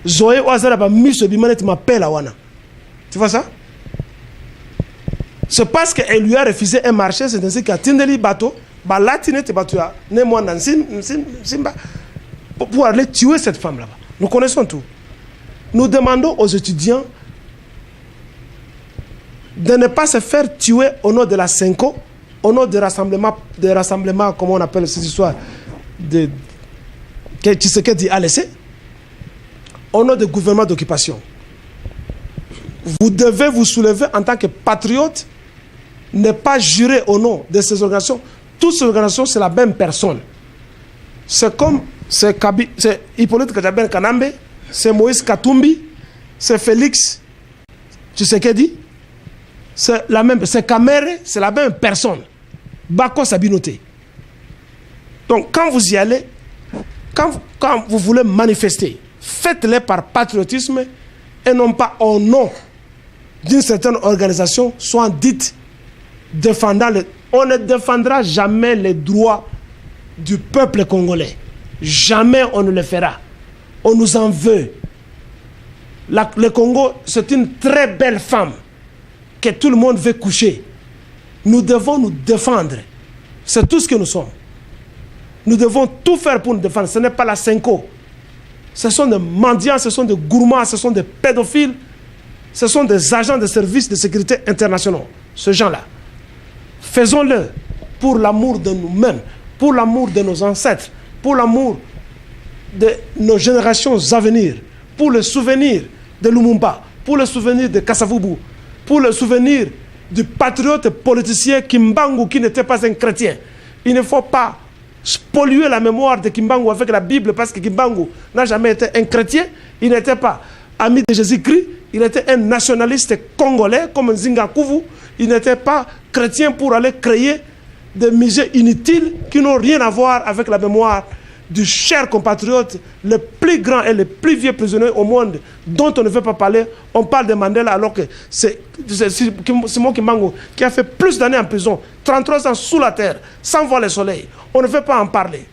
Zoé Ouazaraba Miso Bimanet m'appelle Awana. Tu vois ça? C'est parce qu'elle lui a refusé un marché, c'est ainsi qu'à Tindeli Bateau, pour aller tuer cette femme là-bas. Nous connaissons tout. Nous demandons aux étudiants de ne pas se faire tuer au nom de la Senko, au nom des rassemblements, comment on appelle cette histoire, que Tshisekedi a laissé, au nom du gouvernement d'occupation. Vous devez vous soulever en tant que patriote, ne pas jurer au nom de ces organisations. Toutes ces organisations, c'est la même personne. C'est comme c'est Hippolyte Kagame, c'est Moïse Katumbi, c'est Félix Tshisekedi, c'est la même, c'est Kamere, c'est la même personne. Bako Sabinote. Donc quand vous y allez, quand vous voulez manifester, faites-le par patriotisme et non pas au nom d'une certaine organisation, soit dite défendant on ne défendra jamais les droits du peuple congolais. Jamais on ne le fera. On nous en veut. Le Congo, c'est une très belle femme que tout le monde veut coucher. Nous devons nous défendre. C'est tout ce que nous sommes. Nous devons tout faire pour nous défendre. Ce n'est pas la Senko. Ce sont des mendiants, ce sont des gourmands, ce sont des pédophiles. Ce sont des agents de services de sécurité internationaux. Ces gens-là. Faisons-le pour l'amour de nous-mêmes, pour l'amour de nos ancêtres, pour l'amour de nos générations à venir, pour le souvenir de Lumumba, pour le souvenir de Kassavubu, pour le souvenir du patriote politicien Kimbangu qui n'était pas un chrétien. Il ne faut pas polluer la mémoire de Kimbangu avec la Bible parce que Kimbangu n'a jamais été un chrétien, il n'était pas ami de Jésus-Christ, Il était un nationaliste congolais comme Nzinga Kouvou. Il n'était pas chrétien pour aller créer des musées inutiles qui n'ont rien à voir avec la mémoire du cher compatriote, le plus grand et le plus vieux prisonnier au monde, dont on ne veut pas parler. On parle de Mandela alors que c'est Simon Kimbangu qui a fait plus d'années en prison, 33 ans sous la terre, sans voir le soleil. On ne veut pas en parler.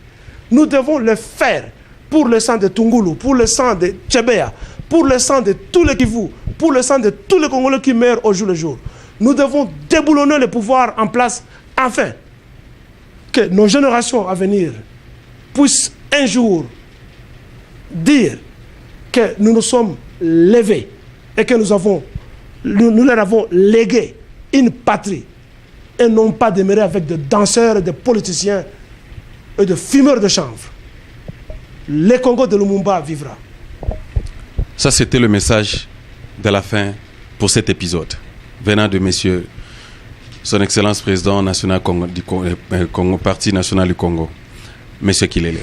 Nous devons le faire pour le sang de Tungulu, pour le sang de Tchébéa, pour le sang de tous les Kivu, pour le sang de tous les Congolais qui meurent au jour le jour. Nous devons déboulonner le pouvoir en place, afin que nos générations à venir puissent un jour dire que nous nous sommes levés et que nous leur avons légué une patrie et non pas demeurer avec des danseurs, des politiciens et des fumeurs de chanvre. Le Congo de Lumumba vivra. Ça, c'était le message de la fin pour cet épisode, venant de monsieur, son Excellence Président national du Congo, Parti national du Congo, monsieur Kilele.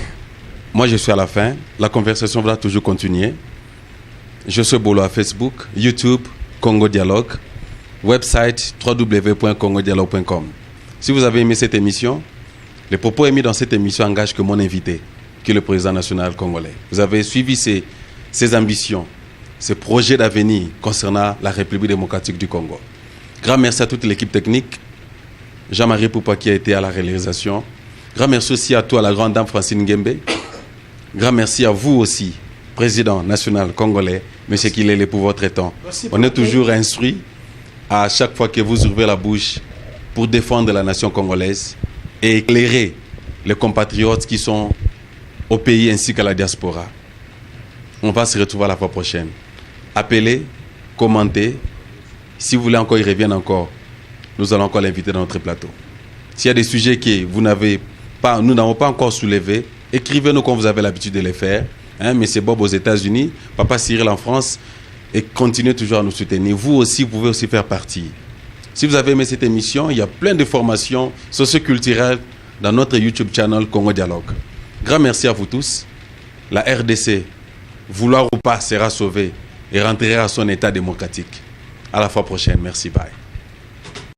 Moi, je suis à la fin. La conversation va toujours continuer. Je suis Bolo à Facebook, YouTube, Congo Dialogue, website www.congodialogue.com. Si vous avez aimé cette émission, les propos émis dans cette émission engagent que mon invité, qui est le président national congolais. Vous avez suivi ses ambitions, ses projets d'avenir concernant la République démocratique du Congo. Grand merci à toute l'équipe technique. Jean-Marie Poupa qui a été à la réalisation. Grand merci aussi à toi, la grande dame Francine Ngembe. Grand merci à vous aussi, président national congolais, monsieur Kilele, pour votre temps. On est toujours instruit à chaque fois que vous ouvrez la bouche pour défendre la nation congolaise et éclairer les compatriotes qui sont au pays ainsi qu'à la diaspora. On va se retrouver à la fois prochaine. Appelez, commentez. Si vous voulez encore, il revienne encore. Nous allons encore l'inviter dans notre plateau. S'il y a des sujets que nous n'avons pas encore soulevés, écrivez-nous comme vous avez l'habitude de les faire. Monsieur Bob aux États-Unis, Papa Cyril en France, et continuez toujours à nous soutenir. Vous aussi, vous pouvez aussi faire partie. Si vous avez aimé cette émission, il y a plein de formations socioculturelles dans notre YouTube channel Congo Dialogue. Grand merci à vous tous. La RDC, vouloir ou pas, sera sauvée et rentrera à son état démocratique. À la fois prochaine. Merci. Bye.